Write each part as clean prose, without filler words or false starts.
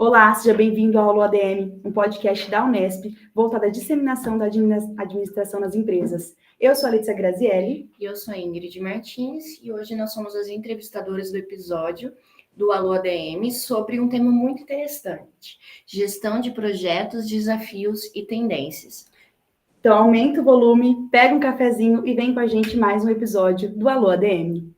Olá, seja bem-vindo ao Alô ADM, um podcast da Unesp voltado à disseminação da administração nas empresas. Eu sou a Letícia Grazielli. E eu sou a Ingrid Martins, e hoje nós somos as entrevistadoras do episódio do Alô ADM sobre um tema muito interessante: gestão de projetos, desafios e tendências. Então, aumenta o volume, pega um cafezinho e vem com a gente mais um episódio do Alô ADM.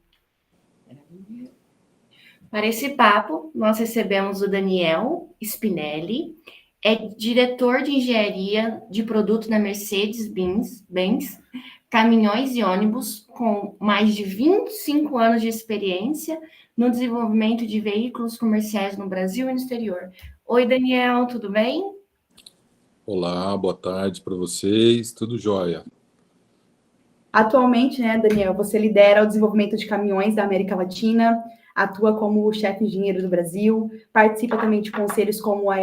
Para esse papo, nós recebemos o Daniel Spinelli, é diretor de engenharia de produto na Mercedes-Benz, caminhões e ônibus, com mais de 25 anos de experiência no desenvolvimento de veículos comerciais no Brasil e no exterior. Oi, Daniel, tudo bem? Olá, boa tarde para vocês, tudo jóia? Atualmente, Daniel, você lidera o desenvolvimento de caminhões da América Latina, atua como chefe engenheiro do Brasil, participa também de conselhos como a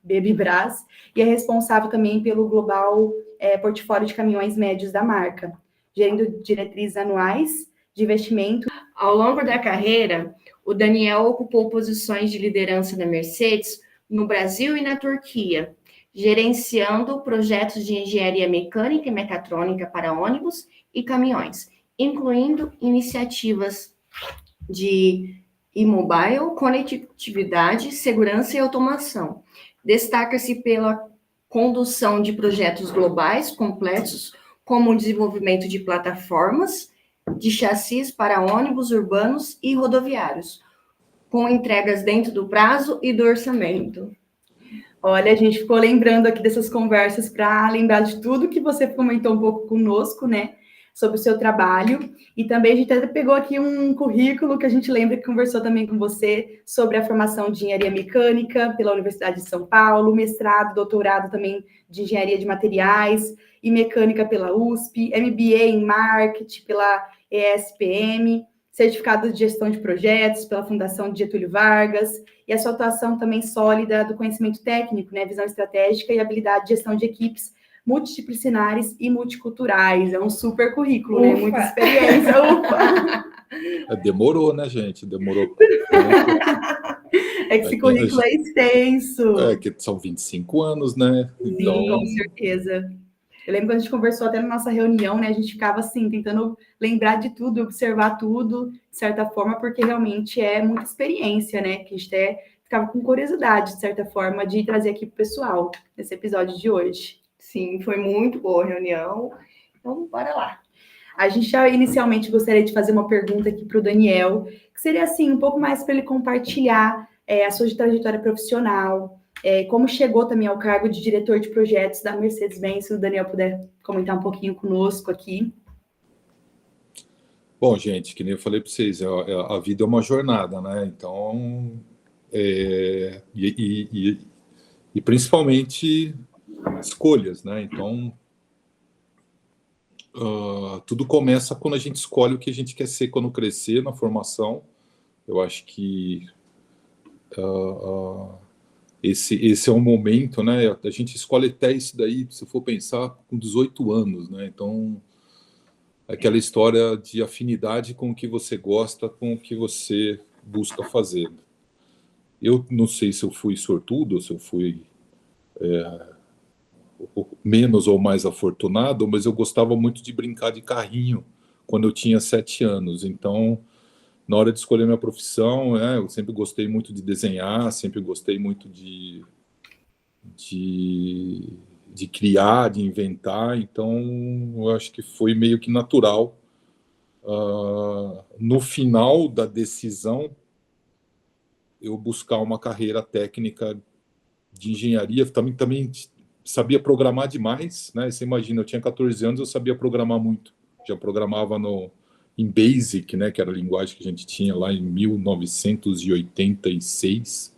BBBRAS e é responsável também pelo global portfólio de caminhões médios da marca, gerindo diretrizes anuais de investimento. Ao longo da carreira, o Daniel ocupou posições de liderança na Mercedes no Brasil e na Turquia, gerenciando projetos de engenharia mecânica e mecatrônica para ônibus e caminhões, incluindo iniciativas de e-mobile, conectividade, segurança e automação. Destaca-se pela condução de projetos globais complexos, como o desenvolvimento de plataformas de chassis para ônibus urbanos e rodoviários, com entregas dentro do prazo e do orçamento. Olha, a gente ficou lembrando aqui dessas conversas para lembrar de tudo que você comentou um pouco conosco, sobre o seu trabalho. E também a gente até pegou aqui um currículo que a gente lembra que conversou também com você sobre a formação de engenharia mecânica pela Universidade de São Paulo, mestrado, doutorado também de engenharia de materiais e mecânica pela USP, MBA em marketing pela ESPM, certificado de gestão de projetos pela Fundação Getúlio Vargas, e a sua atuação também sólida do conhecimento técnico, visão estratégica e habilidade de gestão de equipes multidisciplinares e multiculturais. É um super currículo, Muita experiência. Demorou, gente? Demorou. É que esse currículo é extenso. É que são 25 anos, né? Então... Sim, com certeza. Eu lembro quando a gente conversou até na nossa reunião, a gente ficava assim, tentando lembrar de tudo, observar tudo, de certa forma, porque realmente é muita experiência, que a gente até ficava com curiosidade, de certa forma, de trazer aqui para o pessoal, nesse episódio de hoje. Sim, foi muito boa a reunião, então bora lá. A gente já inicialmente gostaria de fazer uma pergunta aqui para o Daniel, que seria assim, um pouco mais para ele compartilhar a sua trajetória profissional, como chegou também ao cargo de diretor de projetos da Mercedes-Benz, se o Daniel puder comentar um pouquinho conosco aqui. Bom, gente, que nem eu falei para vocês, a vida é uma jornada, Então, e principalmente escolhas, Então, tudo começa quando a gente escolhe o que a gente quer ser quando crescer na formação. Eu acho que esse é um momento, A gente escolhe até isso daí, se for pensar, com 18 anos, Então, aquela história de afinidade com o que você gosta, com o que você busca fazer. Eu não sei se eu fui sortudo, se eu fui menos ou mais afortunado, mas eu gostava muito de brincar de carrinho quando eu tinha 7 anos. Então, na hora de escolher minha profissão, eu sempre gostei muito de desenhar, sempre gostei muito de criar, de inventar. Então, eu acho que foi meio que natural. No final da decisão, eu buscar uma carreira técnica de engenharia. Também sabia programar demais, Você imagina, eu tinha 14 anos, eu sabia programar muito. Já programava em BASIC, que era a linguagem que a gente tinha lá em 1986.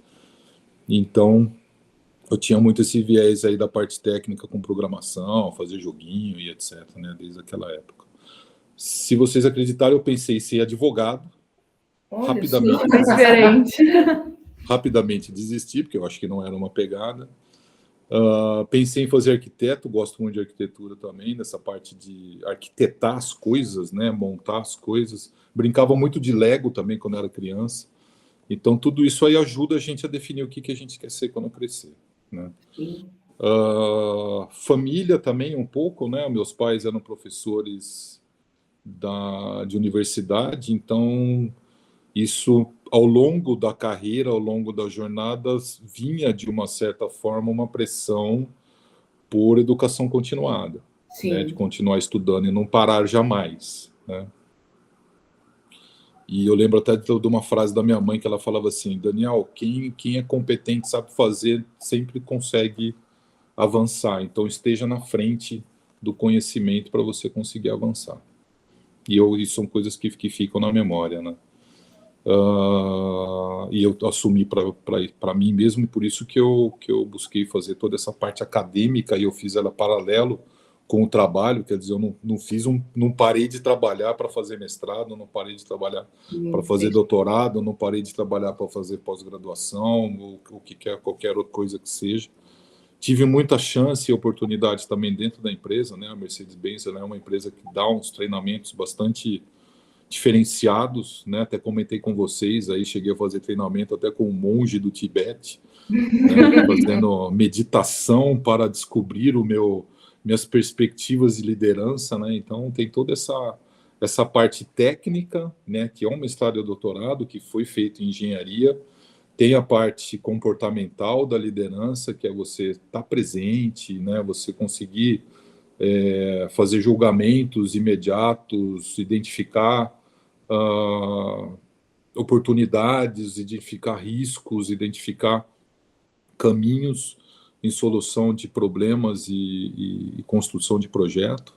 Então, eu tinha muito esse viés aí da parte técnica com programação, fazer joguinho e etc, desde aquela época. Se vocês acreditarem, eu pensei em ser advogado. Rapidamente desisti, porque eu acho que não era uma pegada. Pensei em fazer arquiteto, gosto muito de arquitetura também, nessa parte de arquitetar as coisas, montar as coisas. Brincava muito de Lego também quando era criança. Então, tudo isso aí ajuda a gente a definir o que a gente quer ser quando crescer, né? Família também um pouco, né? Meus pais eram professores de universidade, então isso ao longo da carreira, ao longo das jornadas, vinha de uma certa forma uma pressão por educação continuada, né? De continuar estudando e não parar jamais, né? E eu lembro até de uma frase da minha mãe que ela falava assim: Daniel, quem é competente, sabe fazer, sempre consegue avançar. Então esteja na frente do conhecimento para você conseguir avançar. E isso são coisas que ficam na memória, né? E eu assumi para mim mesmo, e por isso que eu busquei fazer toda essa parte acadêmica, e eu fiz ela paralelo com o trabalho, quer dizer, eu não parei de trabalhar para fazer mestrado, não parei de trabalhar para fazer doutorado, não parei de trabalhar para fazer pós-graduação, ou o que quer, qualquer outra coisa que seja. Tive muita chance e oportunidade também dentro da empresa, né? A Mercedes-Benz é uma empresa que dá uns treinamentos bastante diferenciados, né? Até comentei com vocês, aí cheguei a fazer treinamento até com um monge do Tibete, né? Fazendo meditação para descobrir minhas perspectivas de liderança, né? Então tem toda essa parte técnica, né? Que é um mestrado e doutorado que foi feito em engenharia. Tem a parte comportamental da liderança, que é você estar presente, né? Você conseguir fazer julgamentos imediatos, identificar oportunidades, identificar riscos, identificar caminhos em solução de problemas e construção de projeto.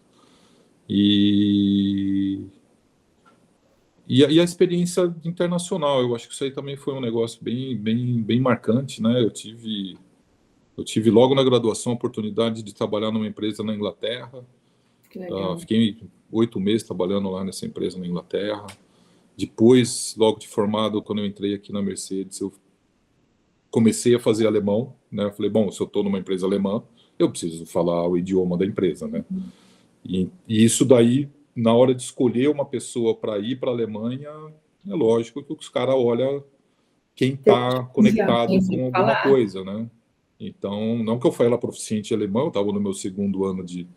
E a experiência internacional, eu acho que isso aí também foi um negócio bem marcante, né? Eu tive logo na graduação a oportunidade de trabalhar numa empresa na Inglaterra. Que legal. Fiquei 8 meses trabalhando lá nessa empresa na Inglaterra. Depois, logo de formado, quando eu entrei aqui na Mercedes, eu comecei a fazer alemão, né? Eu falei, bom, se eu estou numa empresa alemã, eu preciso falar o idioma da empresa, né? E isso daí, na hora de escolher uma pessoa para ir para a Alemanha, é lógico que os caras olham quem está conectado com alguma coisa, né? Então, não que eu fale proficiente em alemão, eu estava no meu 2º ano de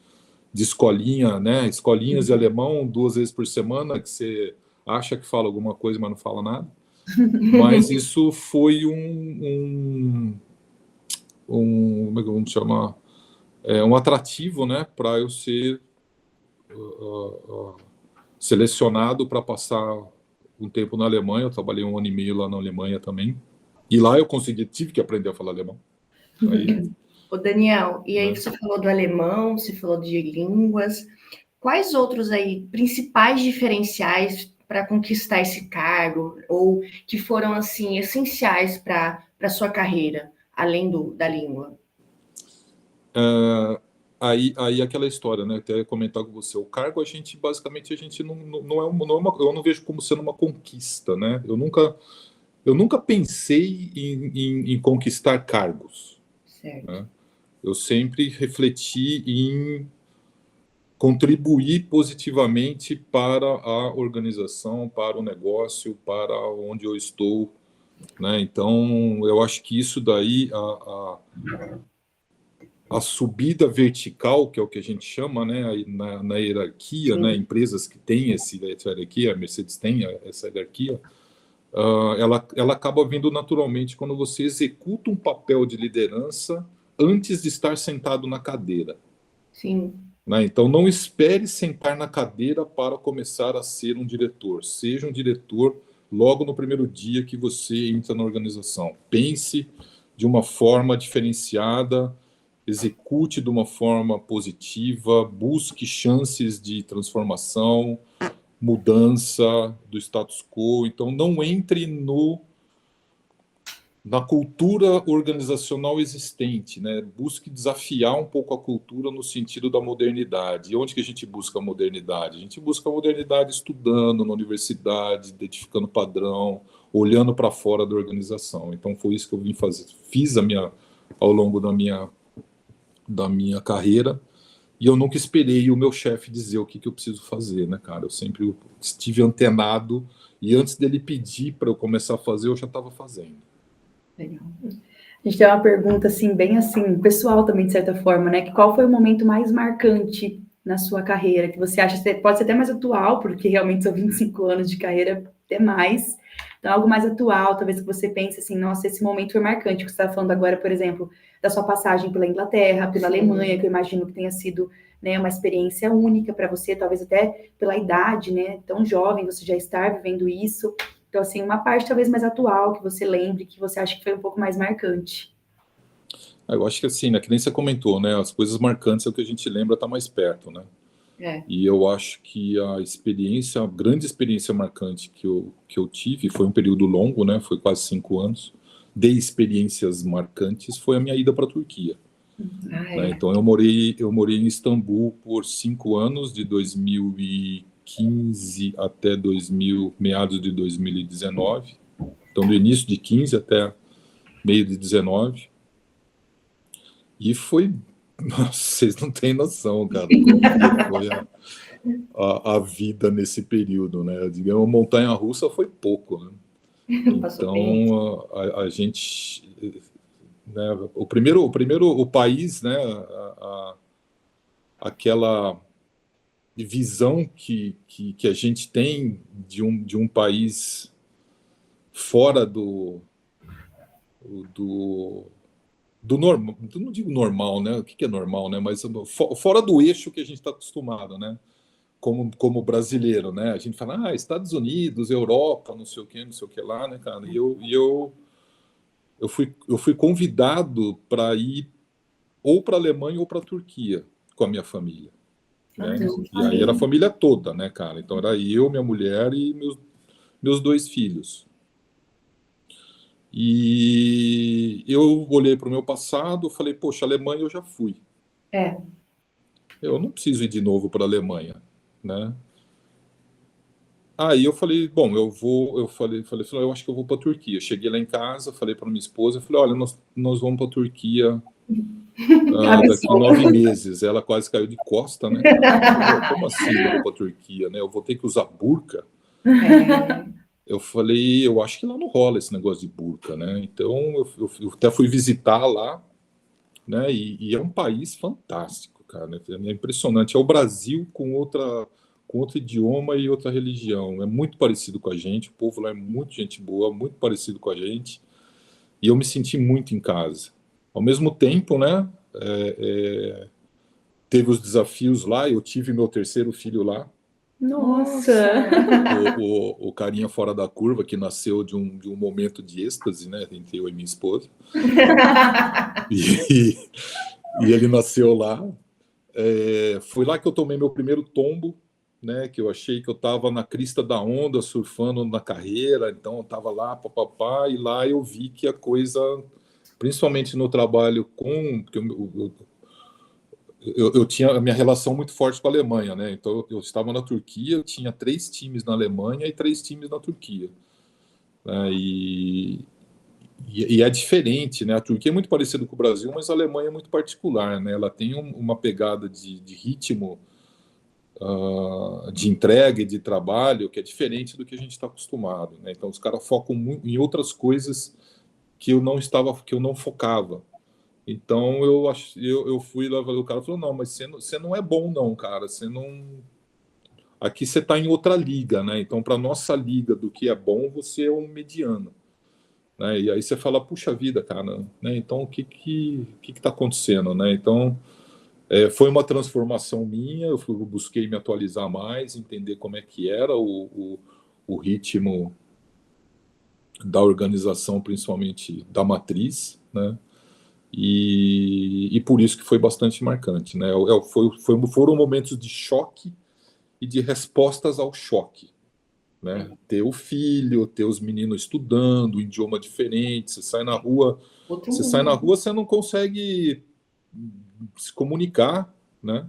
escolinha, né? Escolinhas de alemão 2 vezes por semana, que você acha que fala alguma coisa, mas não fala nada. Mas isso foi como é que vamos chamar? Um atrativo, né? Para eu ser selecionado para passar um tempo na Alemanha. Eu trabalhei 1 ano e meio lá na Alemanha também. E lá eu tive que aprender a falar alemão. Aí, Ô Daniel, e aí você falou do alemão, você falou de línguas. Quais outros aí principais diferenciais para conquistar esse cargo, ou que foram assim essenciais para a sua carreira, além da língua? Aí aquela história, né? Até comentar com você. O cargo, basicamente, a gente não é uma, eu não vejo como sendo uma conquista, né? Eu nunca pensei em conquistar cargos. Certo. Né? Eu sempre refleti em contribuir positivamente para a organização, para o negócio, para onde eu estou, né? Então, eu acho que isso daí, a subida vertical, que é o que a gente chama, né, na hierarquia, né, empresas que têm essa hierarquia, a Mercedes tem essa hierarquia, ela acaba vindo naturalmente quando você executa um papel de liderança antes de estar sentado na cadeira. Sim. Né? Então, não espere sentar na cadeira para começar a ser um diretor. Seja um diretor logo no primeiro dia que você entra na organização. Pense de uma forma diferenciada, execute de uma forma positiva, busque chances de transformação, mudança do status quo. Então, não entre na cultura organizacional existente, né? Busque desafiar um pouco a cultura no sentido da modernidade. E onde que a gente busca a modernidade? A gente busca a modernidade estudando na universidade, identificando padrão, olhando para fora da organização. Então, foi isso que eu fiz ao longo da minha carreira. E eu nunca esperei o meu chefe dizer o que eu preciso fazer, né, cara? Eu sempre estive antenado e antes dele pedir para eu começar a fazer, eu já estava fazendo. Legal. A gente tem uma pergunta, assim, bem assim, pessoal também, de certa forma, né? Que qual foi o momento mais marcante na sua carreira? Que você acha, pode ser até mais atual, porque realmente são 25 anos de carreira, até mais. Então, algo mais atual, talvez que você pense assim, nossa, esse momento foi marcante. Que você está falando agora, por exemplo, da sua passagem pela Inglaterra, pela Alemanha, que eu imagino que tenha sido, né, uma experiência única para você, talvez até pela idade, né? Tão jovem, você já estar vivendo isso. Então, assim, uma parte talvez mais atual que você lembre, que você acha que foi um pouco mais marcante. Eu acho que assim, né, que nem você comentou, né, as coisas marcantes é o que a gente lembra, tá mais perto, né? E eu acho que a grande experiência marcante que eu tive, foi um período longo, né, foi quase 5 anos, de experiências marcantes, foi a minha ida para a Turquia. Né? Então eu morei em Istambul por 5 anos, de 2015 até meados de 2019. Então do início de 15 até meio de 19. E foi, nossa, vocês não têm noção, cara, como que foi a vida nesse período, né? Digamos, a montanha-russa foi pouco, né? Então a gente, né, o país, né, aquela visão que a gente tem de um país fora do normal, não digo normal, né? O que é normal, né? Mas fora do eixo que a gente está acostumado, né? Como brasileiro, né? A gente fala, Estados Unidos, Europa, não sei o que lá, né, cara? E eu fui convidado para ir ou para a Alemanha ou para a Turquia com a minha família, né? E aí era a família toda, né, cara? Então era eu, minha mulher e meus 2 filhos. E eu olhei para o meu passado, falei, poxa, Alemanha eu já fui. Eu não preciso ir de novo para a Alemanha, né? Aí eu falei, bom, eu falei, eu acho que eu vou para a Turquia. Cheguei lá em casa, falei para minha esposa, falei, olha, nós vamos para a Turquia daqui 9 meses. Ela quase caiu de costa, né, cara? Como assim eu vou para a Turquia, né? Eu vou ter que usar burca? Eu falei, eu acho que lá não rola esse negócio de burca, né? Então eu até fui visitar lá, né? E é um país fantástico, cara, né? É impressionante. É o Brasil com outro idioma e outra religião. É muito parecido com a gente. O povo lá é muito gente boa, muito parecido com a gente. E eu me senti muito em casa. Ao mesmo tempo, né? Teve os desafios lá. Eu tive meu 3º filho lá. Nossa! O carinha fora da curva, que nasceu de um momento de êxtase, né? Entre eu e minha esposa. E ele nasceu lá. Foi lá que eu tomei meu primeiro tombo, né? Que eu achei que eu estava na crista da onda, surfando na carreira. Então eu estava lá, papapá, e lá eu vi que a coisa, principalmente no trabalho porque eu tinha a minha relação muito forte com a Alemanha, né? Então eu estava na Turquia, eu tinha 3 times na Alemanha e 3 times na Turquia, né? E é diferente, né? A Turquia é muito parecida com o Brasil, mas a Alemanha é muito particular, né? Ela tem uma pegada de ritmo, de entrega e de trabalho que é diferente do que a gente está acostumado, né? Então os caras focam muito em outras coisas que eu não focava. Então eu fui lá, o cara falou, não, mas você não é bom não, cara, você não, aqui você está em outra liga, né? Então para nossa liga do que é bom, você é um mediano, né? E aí você fala, puxa vida, cara, né? Então o que está acontecendo, né? Então foi uma transformação minha, eu busquei me atualizar mais, entender como é que era o ritmo da organização, principalmente da matriz, né? E por isso que foi bastante marcante, né? Foram momentos de choque e de respostas ao choque, né? Ter o filho, ter os meninos estudando, um idioma diferente, você sai na rua, você não consegue se comunicar, né?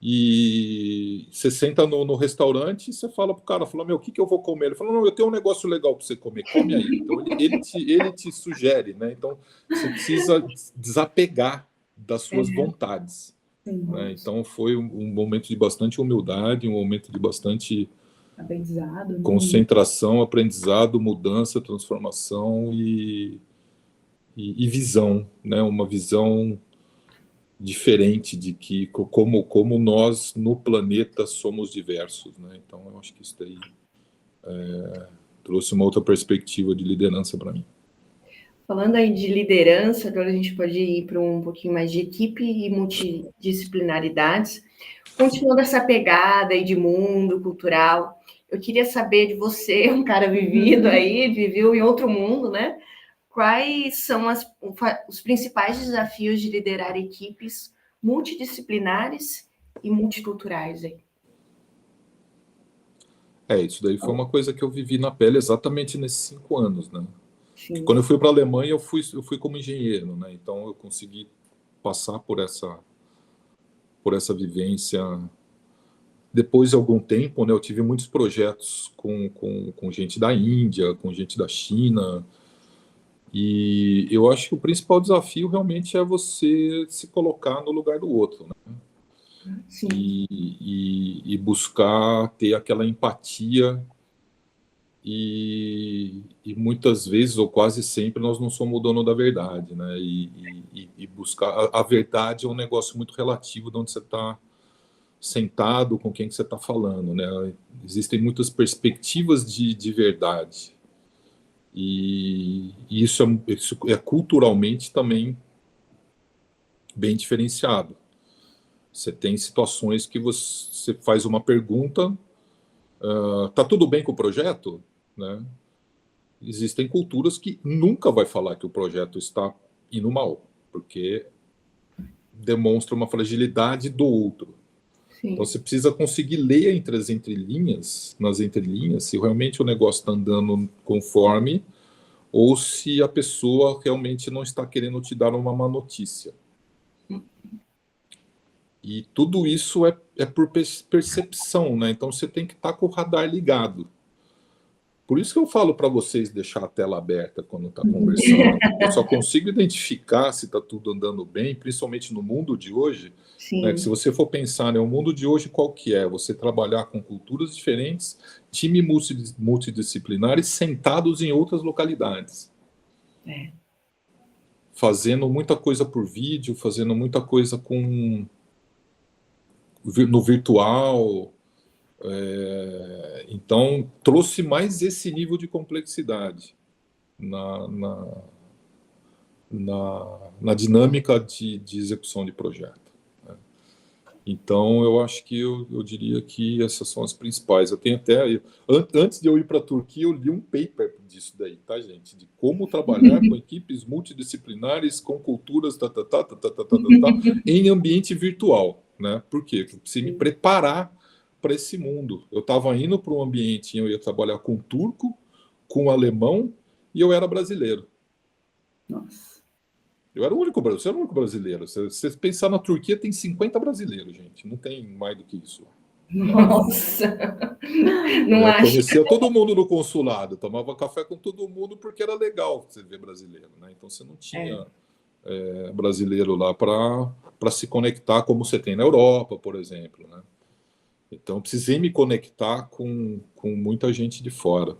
E você senta no restaurante e você fala pro cara, meu, o que eu vou comer? Ele fala, não, eu tenho um negócio legal para você comer, come aí. Então ele te sugere, né? Então você precisa desapegar das suas vontades. né? Então foi um momento de bastante humildade, um momento de bastante aprendizado, né? Concentração, aprendizado, mudança, transformação e visão, né? Uma visão diferente de que como nós no planeta somos diversos, né? Então eu acho que isso daí trouxe uma outra perspectiva de liderança para mim. Falando aí de liderança, agora a gente pode ir para um pouquinho mais de equipe e multidisciplinaridades. Continuando essa pegada aí de mundo cultural, eu queria saber de você, um cara vivido aí, viveu em outro mundo, né? Quais são os principais desafios de liderar equipes multidisciplinares e multiculturais aí? Isso daí foi uma coisa que eu vivi na pele exatamente nesses 5 anos, né? Sim. Quando eu fui para a Alemanha, eu fui como engenheiro, né? Então eu consegui passar por essa vivência. Depois de algum tempo, né, eu tive muitos projetos com gente da Índia, com gente da China, e eu acho que o principal desafio realmente é você se colocar no lugar do outro, né? Sim. E buscar ter aquela empatia e muitas vezes, ou quase sempre, nós não somos o dono da verdade, né? E buscar a verdade é um negócio muito relativo de onde você está sentado, com quem que você está falando, né? Existem muitas perspectivas de verdade e isso é culturalmente também bem diferenciado. Você tem situações que você faz uma pergunta, tá tudo bem com o projeto, né? Existem culturas que nunca vai falar que o projeto está indo mal, porque demonstra uma fragilidade do outro. Sim. Então você precisa conseguir ler entre as entrelinhas, nas entrelinhas, se realmente o negócio está andando conforme ou se a pessoa realmente não está querendo te dar uma má notícia. E tudo isso é por percepção, né? Então você tem que estar com o radar ligado. Por isso que eu falo para vocês deixar a tela aberta quando está conversando. Eu só consigo identificar se está tudo andando bem, principalmente no mundo de hoje. Né? Que se você for pensar, né, o mundo de hoje qual que é? Você trabalhar com culturas diferentes, time multidisciplinares sentados em outras localidades. Fazendo muita coisa por vídeo, fazendo muita coisa no virtual. Então, trouxe mais esse nível de complexidade na dinâmica de execução de projeto. Né? Então, eu acho que eu diria que essas são as principais. Eu tenho até... Antes de eu ir para a Turquia, eu li um paper disso daí, tá, gente? De como trabalhar com equipes multidisciplinares, com culturas em ambiente virtual. Né? Por quê? Porque eu preciso me preparar para esse mundo. Eu estava indo para um ambiente, eu ia trabalhar com turco, com alemão, e eu era brasileiro. Nossa. Eu era o único brasileiro. Você era o único brasileiro. Se você pensar na Turquia, tem 50 brasileiros, gente. Não tem mais do que isso. Nossa! Não eu acho. conhecia todo mundo no consulado, tomava café com todo mundo porque era legal você ver brasileiro, né? Então você não tinha brasileiro lá para se conectar como você tem na Europa, por exemplo, né? Então precisei me conectar com muita gente de fora.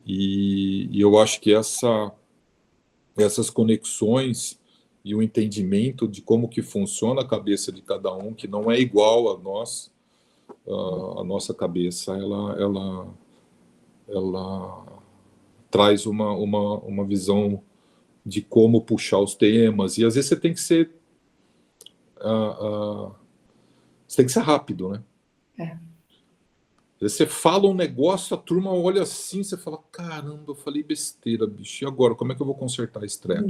E eu acho que essas conexões e o entendimento de como que funciona a cabeça de cada um, que não é igual a nós, a nossa cabeça, ela traz uma visão de como puxar os temas, e às vezes você tem que ser rápido, né? Você fala um negócio, a turma olha assim, você fala, caramba, eu falei besteira, bicho, e agora, como é que eu vou consertar esse treco?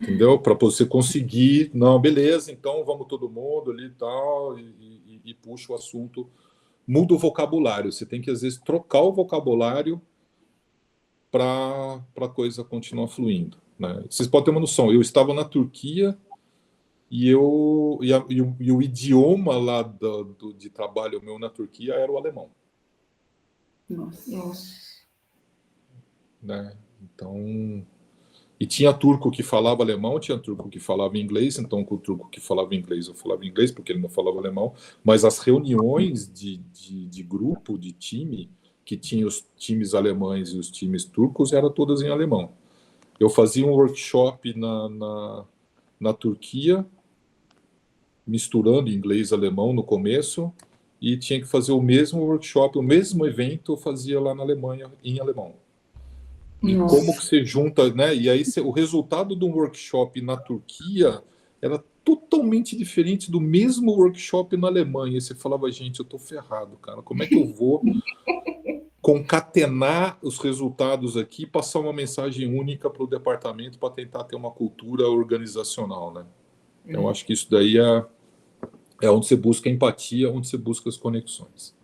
Entendeu? Para você conseguir, não, beleza, então vamos todo mundo ali tal, e puxa o assunto, muda o vocabulário, você tem que às vezes trocar o vocabulário para a coisa continuar fluindo. Né? Vocês podem ter uma noção, eu estava na Turquia e o idioma lá de trabalho meu na Turquia era o alemão. Nossa. Né? Então, E tinha turco que falava alemão, tinha turco que falava inglês, então com o turco que falava inglês eu falava inglês, porque ele não falava alemão, mas as reuniões de grupo, de time, que tinha os times alemães e os times turcos, eram todas em alemão. Eu fazia um workshop na Turquia, misturando inglês e alemão no começo, e tinha que fazer o mesmo workshop, o mesmo evento eu fazia lá na Alemanha, em alemão. E Nossa. como que você junta, né? E aí o resultado de um workshop na Turquia era totalmente diferente do mesmo workshop na Alemanha. E você falava, gente, eu tô ferrado, cara. Como é que eu vou concatenar os resultados aqui e passar uma mensagem única para o departamento para tentar ter uma cultura organizacional, né? Então, eu acho que isso daí é onde você busca empatia, onde você busca as conexões.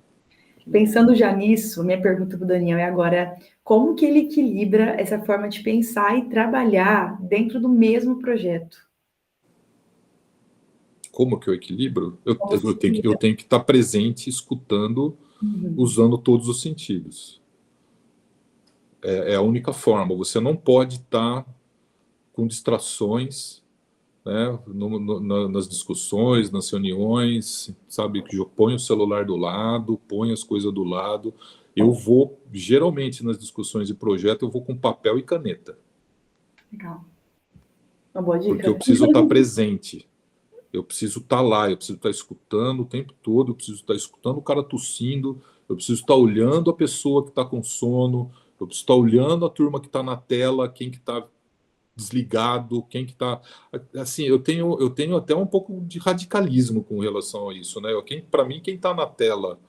Pensando já nisso, minha pergunta para o Daniel é agora, como que ele equilibra essa forma de pensar e trabalhar dentro do mesmo projeto? Como que eu equilibro? Eu tenho que estar presente, escutando, usando todos os sentidos. É a única forma. Você não pode estar com distrações, né, nas discussões, nas reuniões, sabe? Põe o celular do lado, põe as coisas do lado. Eu vou, geralmente, nas discussões de projeto, eu vou com papel e caneta. Legal. Uma boa dica. Porque eu preciso estar presente. Eu preciso estar lá, eu preciso estar escutando o tempo todo, eu preciso estar escutando o cara tossindo, eu preciso estar olhando a pessoa que está com sono, eu preciso estar olhando a turma que está na tela, quem que está desligado, quem que está... Assim, eu tenho até um pouco de radicalismo com relação a isso, né? Para mim, quem está na tela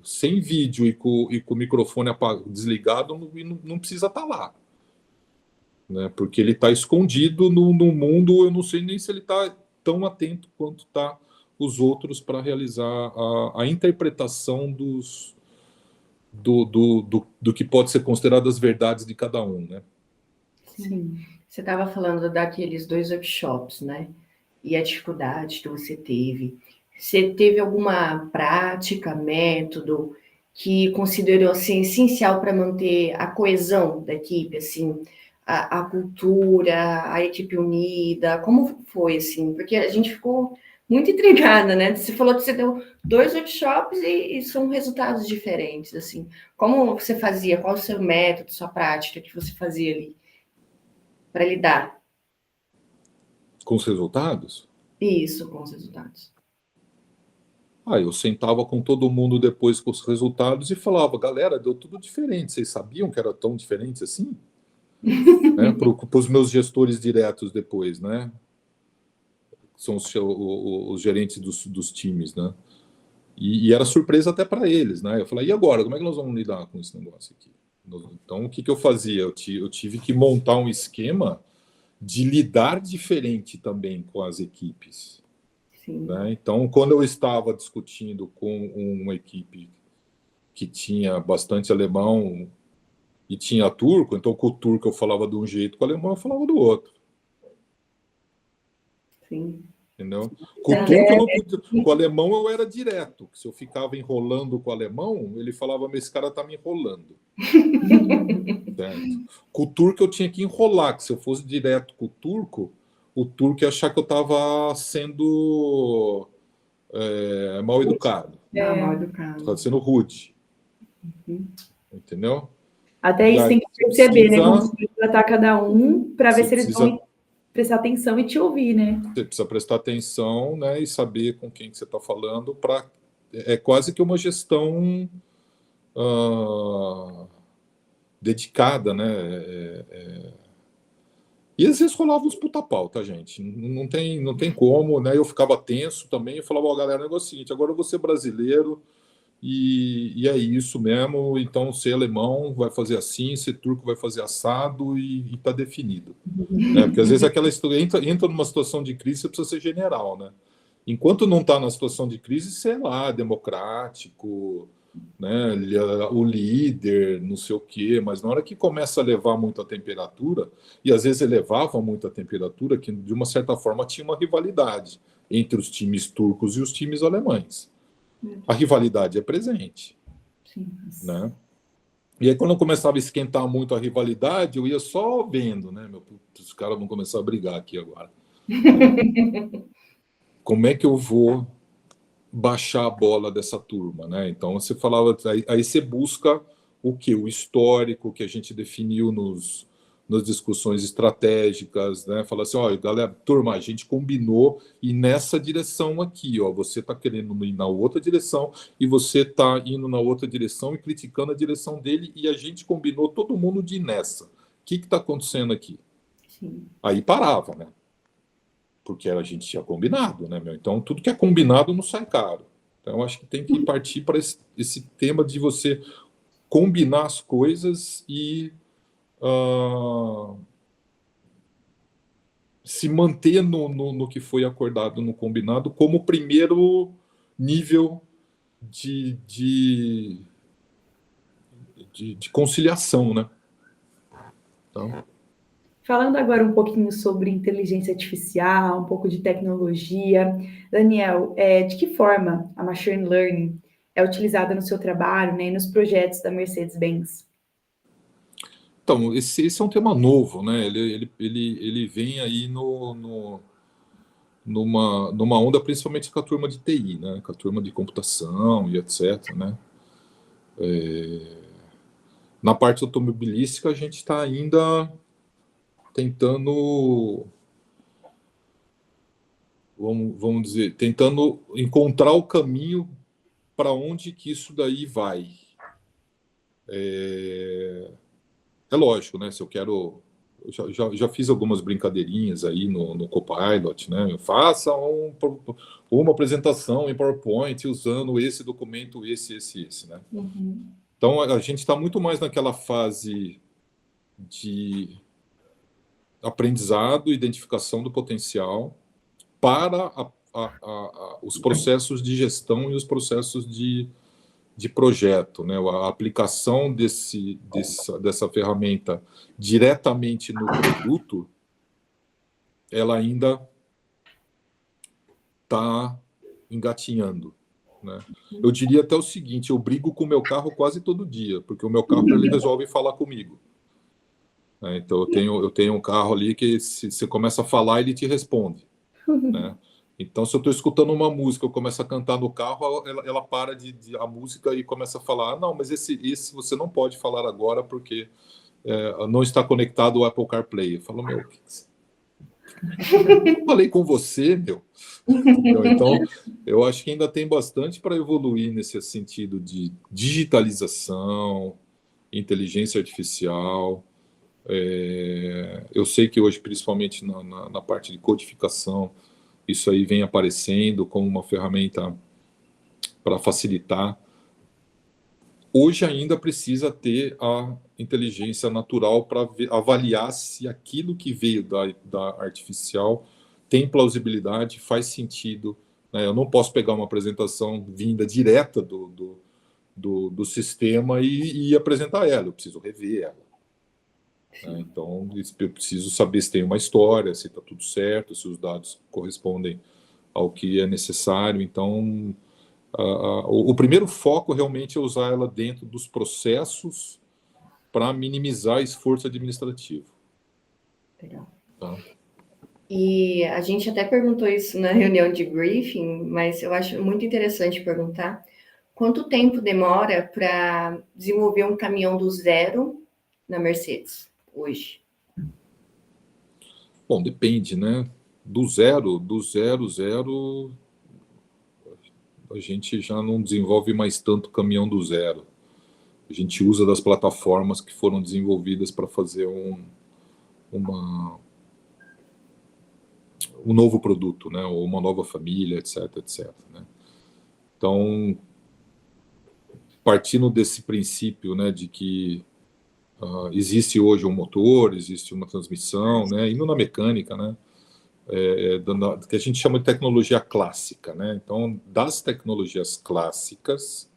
sem vídeo e com o microfone desligado não precisa estar lá. Né? Porque ele está escondido no mundo, eu não sei nem se ele está tão atento quanto tá os outros para realizar a interpretação do que pode ser considerado as verdades de cada um, né? Sim. Você estava falando daqueles 2 workshops, né? E a dificuldade que você teve. Você teve alguma prática, método que considerou assim, essencial para manter a coesão da equipe, assim, a cultura, a equipe unida? Como foi, assim? Porque a gente ficou muito intrigada, né? Você falou que você deu 2 workshops e são resultados diferentes, assim. Como você fazia? Qual o seu método, sua prática que você fazia ali para lidar? Com os resultados? Isso, com os resultados. Eu sentava com todo mundo depois com os resultados e falava, galera, deu tudo diferente. Vocês sabiam que era tão diferente assim? Né? Para os meus gestores diretos depois, né? São os gerentes dos times, né? E era surpresa até para eles, né? Eu falei, e agora? Como é que nós vamos lidar com esse negócio aqui? Então, o que eu fazia? Eu tive que montar um esquema de lidar diferente também com as equipes. Né? Então, quando eu estava discutindo com uma equipe que tinha bastante alemão e tinha turco, então com o turco eu falava de um jeito, com o alemão eu falava do outro. Sim. Entendeu? Com o turco eu não podia, com o alemão eu era direto. Se eu ficava enrolando com o alemão, ele falava, mas esse cara está me enrolando. Certo? Com o turco eu tinha que enrolar, que se eu fosse direto com o turco ia achar que eu estava sendo mal educado. Mal educado. Estava sendo rude. Entendeu? Até isso tem que perceber, né? Como você tratar cada um para ver se eles vão prestar atenção e te ouvir, né? Você precisa prestar atenção, né? E saber com quem que você está falando. É quase que uma gestão dedicada, né? E às vezes rolava uns puta-pau, tá, gente? Não tem como, né? Eu ficava tenso também. Eu falava, galera, o negócio é o seguinte, agora eu vou ser brasileiro e é isso mesmo. Então, ser alemão vai fazer assim, ser turco vai fazer assado e tá definido. Né? Porque às vezes aquela história entra numa situação de crise, você precisa ser general, né? Enquanto não está na situação de crise, sei lá, democrático, né? O líder, não sei o quê, mas na hora que começa a levar muito a temperatura, e às vezes elevava muito a temperatura, que de uma certa forma tinha uma rivalidade entre os times turcos e os times alemães. A rivalidade é presente. Sim. Né? E aí, quando eu começava a esquentar muito a rivalidade, eu ia só vendo, né? Os caras vão começar a brigar aqui agora. Como é que eu vou baixar a bola dessa turma, né? Então, você falava... Aí você busca o quê? O histórico que a gente definiu nas discussões estratégicas, né? Fala assim, ó, galera, turma, a gente combinou e nessa direção aqui, ó, você está querendo ir na outra direção e você está indo na outra direção e criticando a direção dele e a gente combinou todo mundo de ir nessa. O que está acontecendo aqui? Sim. Aí parava, né? Porque a gente tinha combinado, né, meu? Então, tudo que é combinado não sai caro. Então, eu acho que tem que partir para esse tema de você combinar as coisas e se manter no que foi acordado, no combinado, como primeiro nível de conciliação, né? Então, Falando agora um pouquinho sobre inteligência artificial, um pouco de tecnologia. Daniel, de que forma a machine learning é utilizada no seu trabalho, né, e nos projetos da Mercedes-Benz? então esse é um tema novo, né? Ele vem aí numa onda, principalmente com a turma de TI, né? Com a turma de computação e etc, né? Na parte automobilística, a gente está ainda tentando, vamos dizer, tentando encontrar o caminho para onde que isso daí vai. É lógico, né? Se eu quero... Eu já fiz algumas brincadeirinhas aí no Copilot, né? Faça uma apresentação em PowerPoint usando esse documento, esse, né? Uhum. Então, a gente está muito mais naquela fase de aprendizado, identificação do potencial para os processos de gestão e os processos de projeto, né? A aplicação dessa ferramenta diretamente no produto, ela ainda está engatinhando, né? Eu diria até o seguinte: eu brigo com o meu carro quase todo dia, porque o meu carro ele resolve falar comigo. Então eu tenho um carro ali que se você começa a falar, ele te responde, né? Então, se eu estou escutando uma música, eu começo a cantar no carro, ela para a música e começa a falar: não, mas esse você não pode falar agora porque não está conectado ao Apple CarPlay. Eu falo, meu, eu falei com você, meu. Entendeu? Então, eu acho que ainda tem bastante para evoluir nesse sentido de digitalização, inteligência artificial. Eu sei que hoje, principalmente na parte de codificação, isso aí vem aparecendo como uma ferramenta para facilitar. Hoje ainda precisa ter a inteligência natural para avaliar se aquilo que veio da artificial tem plausibilidade, faz sentido, né? Eu não posso pegar uma apresentação vinda direta do sistema e apresentar ela, eu preciso rever ela. Né? Então, eu preciso saber se tem uma história, se está tudo certo, se os dados correspondem ao que é necessário. Então, o primeiro foco realmente é usar ela dentro dos processos para minimizar esforço administrativo. Legal. Tá? E a gente até perguntou isso na reunião de briefing, mas eu acho muito interessante perguntar quanto tempo demora para desenvolver um caminhão do zero na Mercedes hoje? Bom, depende, né? Do zero, a gente já não desenvolve mais tanto caminhão do zero. A gente usa das plataformas que foram desenvolvidas para fazer um novo produto, né? Ou uma nova família, etc, né? Então, partindo desse princípio, né, de que existe hoje um motor, existe uma transmissão, né? Indo na mecânica, né? Que a gente chama de tecnologia clássica, né? Então, das tecnologias clássicas,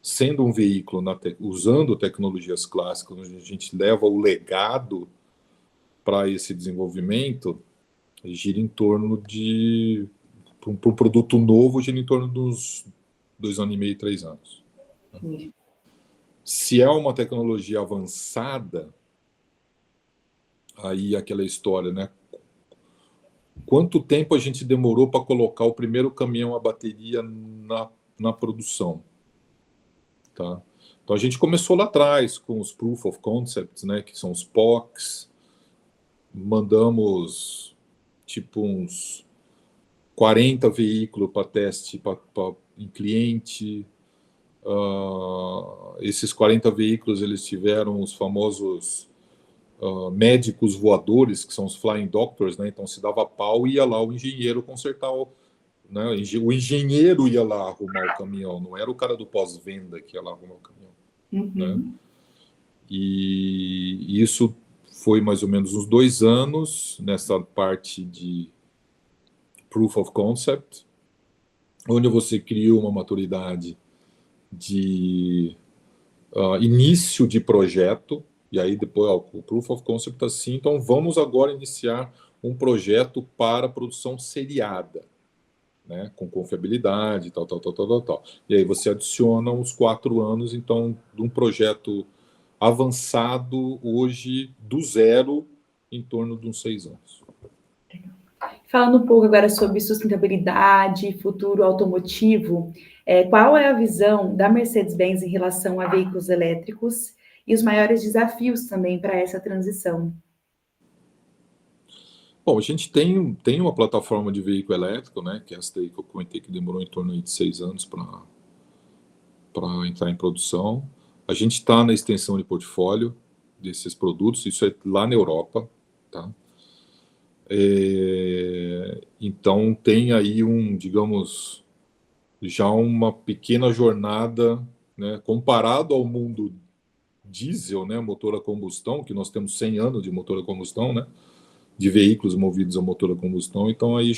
sendo um veículo usando tecnologias clássicas, onde a gente leva o legado para esse desenvolvimento, gira em torno de... Para um produto novo, gira em torno dos 2 anos e meio, 3 anos. Se é uma tecnologia avançada, aí aquela história, né? Quanto tempo a gente demorou para colocar o primeiro caminhão a bateria na produção? Tá? Então a gente começou lá atrás com os Proof of Concepts, né? Que são os POCs. Mandamos tipo uns 40 veículos para teste em cliente. Esses 40 veículos eles tiveram os famosos médicos voadores, que são os flying doctors, né? Então se dava pau e ia lá o engenheiro consertar né? O engenheiro ia lá arrumar o caminhão, não era o cara do pós-venda que ia lá arrumar o caminhão. Né? E isso foi mais ou menos uns 2 anos nessa parte de Proof of Concept, onde você criou uma maturidade de início de projeto, e aí depois o Proof of Concept assim, então vamos agora iniciar um projeto para produção seriada, né, com confiabilidade, tal. E aí você adiciona uns 4 anos, então, de um projeto avançado hoje do zero em torno de uns 6 anos. Falando um pouco agora sobre sustentabilidade, futuro automotivo, qual é a visão da Mercedes-Benz em relação a veículos elétricos e os maiores desafios também para essa transição? Bom, a gente tem uma plataforma de veículo elétrico, né, que é essa daí que eu comentei que demorou em torno de 6 anos para entrar em produção. A gente está na extensão de portfólio desses produtos, isso é lá na Europa, tá? Então tem aí digamos, já uma pequena jornada, né, comparado ao mundo diesel, né, motor a combustão, que nós temos 100 anos de motor a combustão, né, de veículos movidos a motor a combustão, então aí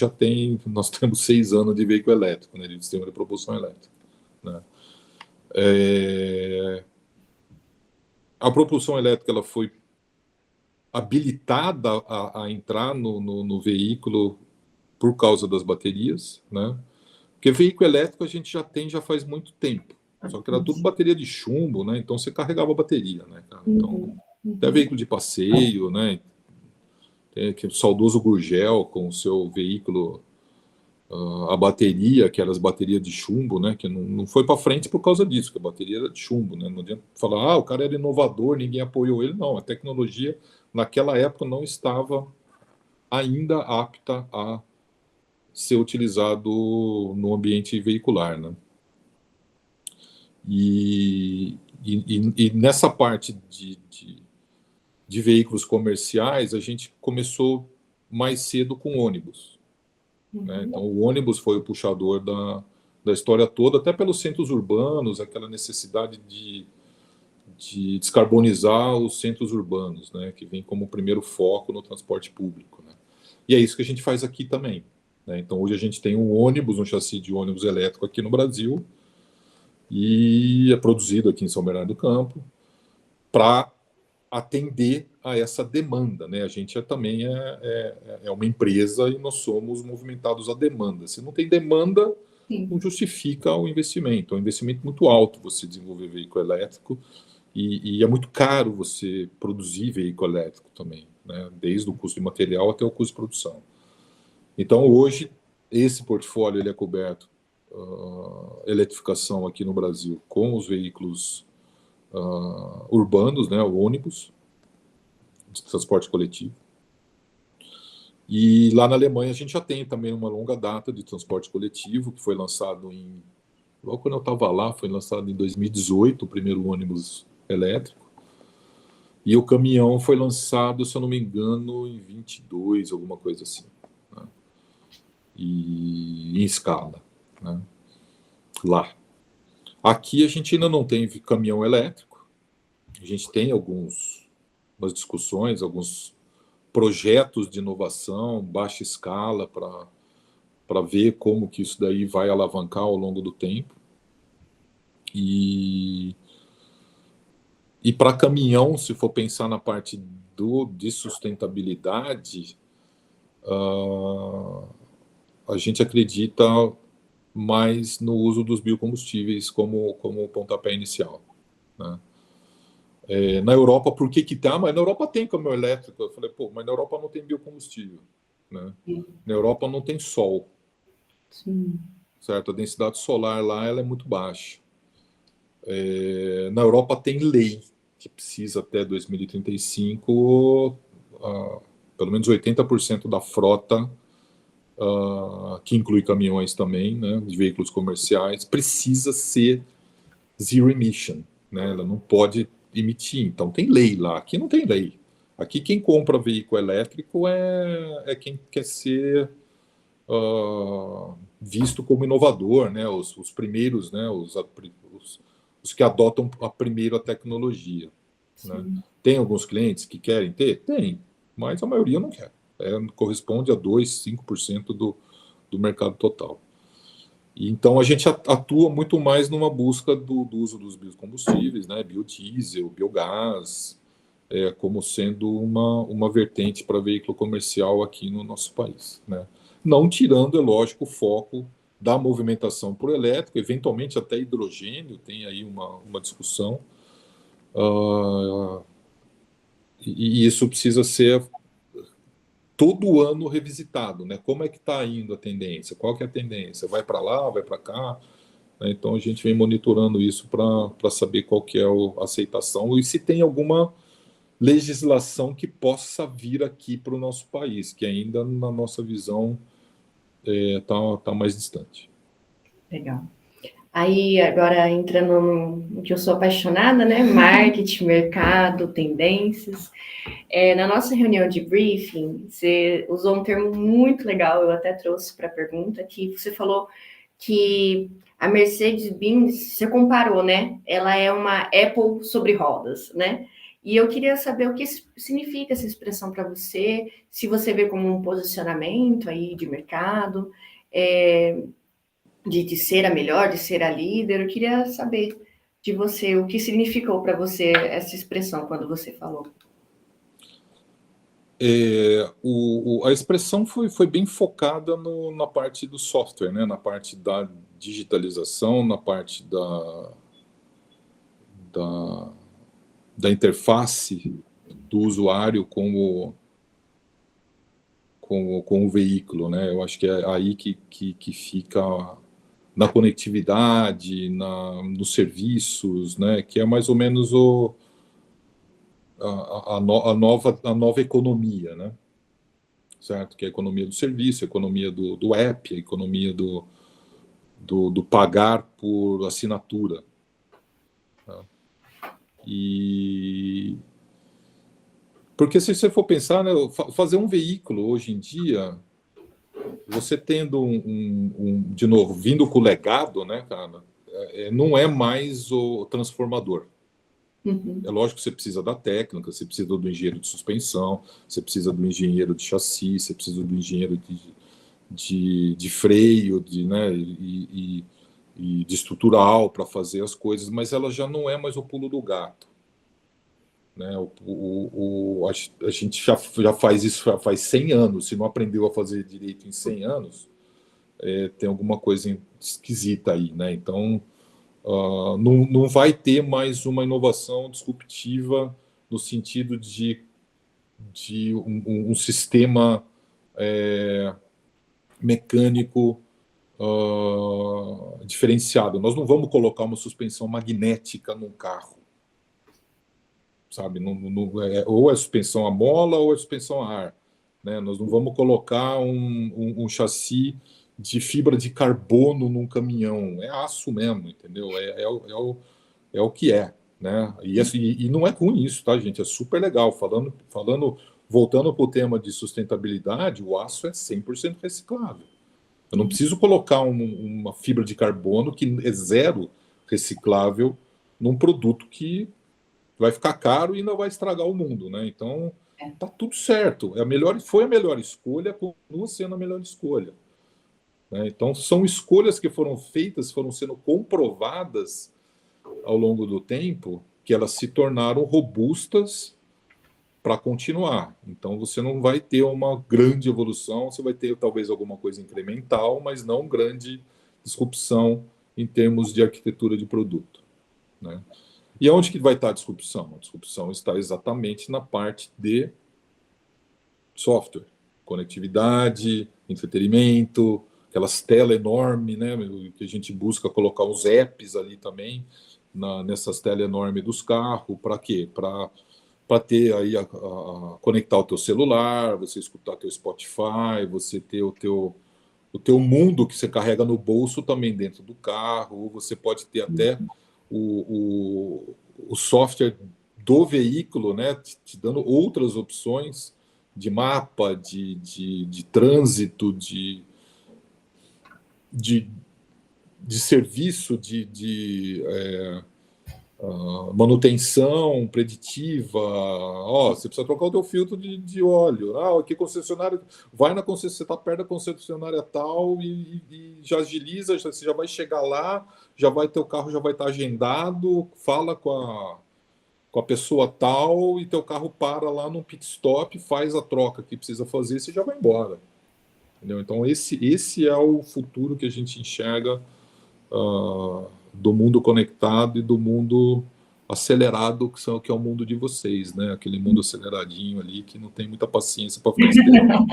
nós temos 6 anos de veículo elétrico, né, de sistema de propulsão elétrica, né. A propulsão elétrica ela foi habilitada a entrar no veículo por causa das baterias, né? Porque veículo elétrico a gente já faz muito tempo. Só que era tudo bateria de chumbo, né? Então você carregava a bateria, né, cara? Então, até veículo de passeio, né? Tem o saudoso Gurgel com o seu veículo, a bateria, que era as baterias de chumbo, né? Que não foi para frente por causa disso, que a bateria era de chumbo, né? Não adianta falar, o cara era inovador, ninguém apoiou ele. Não, a tecnologia naquela época não estava ainda apta a ser utilizado no ambiente veicular, né? E nessa parte de veículos comerciais, a gente começou mais cedo com ônibus, né? Então, o ônibus foi o puxador da história toda, até pelos centros urbanos, aquela necessidade de descarbonizar os centros urbanos, né? Que vem como primeiro foco no transporte público, né? E é isso que a gente faz aqui também, né? Então, hoje a gente tem um chassi de ônibus elétrico aqui no Brasil, e é produzido aqui em São Bernardo do Campo para atender a essa demanda, né? A gente também é uma empresa e nós somos movimentados à demanda. Se não tem demanda, não justifica o investimento. É um investimento muito alto você desenvolver veículo elétrico e é muito caro você produzir veículo elétrico também, né? Desde o custo de material até o custo de produção. Então, hoje, esse portfólio ele é coberto eletrificação aqui no Brasil com os veículos urbanos, né, o ônibus de transporte coletivo. E lá na Alemanha a gente já tem também uma longa data de transporte coletivo, que foi lançado logo quando eu estava lá, foi lançado em 2018, o primeiro ônibus elétrico. E o caminhão foi lançado, se eu não me engano, em 22, alguma coisa assim, né? E em escala, né? Lá. Aqui a gente ainda não tem caminhão elétrico. A gente tem algumas discussões, alguns projetos de inovação, baixa escala, para ver como que isso daí vai alavancar ao longo do tempo. E para caminhão, se for pensar na parte de sustentabilidade, a gente acredita mais no uso dos biocombustíveis como pontapé inicial, né? Na Europa, por que tá? Mas na Europa tem caminhão elétrico. Eu falei, pô, mas na Europa não tem biocombustível, né? Na Europa não tem sol. Sim. Certo? A densidade solar lá ela é muito baixa. Na Europa tem lei que precisa até 2035, pelo menos 80% da frota, que inclui caminhões também, né, de veículos comerciais, precisa ser zero emission, né? Ela não pode emitir. Então tem lei lá. Aqui não tem lei. Aqui quem compra veículo elétrico é quem quer ser visto como inovador, né? Os primeiros, né? Os que adotam a primeira tecnologia. Né? Tem alguns clientes que querem ter? Tem, mas a maioria não quer. Corresponde a 2, 5% do mercado total. E então a gente atua muito mais numa busca do uso dos biocombustíveis, né? Biodiesel, biogás, como sendo uma vertente para veículo comercial aqui no nosso país, né? Não tirando, é lógico, o foco da movimentação por elétrico, eventualmente até hidrogênio, tem aí uma discussão, e isso precisa ser todo ano revisitado, né? Como é que está indo a tendência? Qual que é a tendência? Vai para lá, vai para cá? Né? Então a gente vem monitorando isso para saber qual que é a aceitação e se tem alguma legislação que possa vir aqui para o nosso país, que ainda na nossa visão tá mais distante. Legal. Aí, agora entrando no que eu sou apaixonada, né? Marketing, mercado, tendências. Na nossa reunião de briefing, você usou um termo muito legal, eu até trouxe para a pergunta, que você falou que a Mercedes-Benz, você comparou, né? Ela é uma Apple sobre rodas, né? E eu queria saber o que significa essa expressão para você, se você vê como um posicionamento aí de mercado, de ser a melhor, de ser a líder. Eu queria saber de você o que significou para você essa expressão quando você falou. A expressão foi bem focada na parte do software, né? Na parte da digitalização, na parte da interface do usuário com o veículo, né? Eu acho que é aí que fica na conectividade, nos serviços, né? Que é mais ou menos a nova economia, né? Certo? Que é a economia do serviço, a economia do app, a economia do pagar por assinatura. Tá? Porque se você for pensar, né, fazer um veículo hoje em dia, você tendo de novo, vindo com o legado, né, cara, não é mais o transformador. Uhum. É lógico que você precisa da técnica, você precisa do engenheiro de suspensão, você precisa do engenheiro de chassi, você precisa do engenheiro de freio, né, e de estrutural para fazer as coisas, mas ela já não é mais o pulo do gato. Né? A gente já faz isso faz 100 anos, se não aprendeu a fazer direito em 100 anos, tem alguma coisa esquisita aí. Né? Então, não vai ter mais uma inovação disruptiva no sentido de um sistema mecânico diferenciado. Nós não vamos colocar uma suspensão magnética num carro, sabe? Ou é suspensão a mola ou é suspensão a ar. Né? Nós não vamos colocar um chassi de fibra de carbono num caminhão. É aço mesmo, entendeu? É o que é. Né? E não é ruim isso, tá, gente? É super legal. Voltando para o tema de sustentabilidade, o aço é 100% reciclável. Eu não preciso colocar uma fibra de carbono que é zero reciclável num produto que vai ficar caro e não vai estragar o mundo, né? Então, tá tudo certo. Foi a melhor escolha, continua sendo a melhor escolha. Né? Então, são escolhas que foram feitas, foram sendo comprovadas ao longo do tempo, que elas se tornaram robustas para continuar. Então, você não vai ter uma grande evolução, você vai ter talvez alguma coisa incremental, mas não grande disrupção em termos de arquitetura de produto. Né? E aonde que vai estar a disrupção? A disrupção está exatamente na parte de software, conectividade, entretenimento, aquelas telas enormes, né, que a gente busca colocar os apps ali também, nessas telas enormes dos carros. Para quê? Para ter aí conectar o teu celular, você escutar teu Spotify, você ter o teu mundo que você carrega no bolso também dentro do carro. Você pode ter até o software do veículo, né, te dando outras opções de mapa, de trânsito, de serviço, manutenção preditiva. Você precisa trocar o teu filtro de óleo. Que concessionário? Vai na concessionária, você está perto da concessionária tal e já agiliza, você já vai chegar lá, teu carro já vai estar agendado, fala com a pessoa tal e teu carro para lá num pit stop, faz a troca que precisa fazer e você já vai embora. Entendeu? Então esse é o futuro que a gente enxerga do mundo conectado e do mundo acelerado, que é o mundo de vocês, né? Aquele mundo aceleradinho ali que não tem muita paciência para ficar esperando.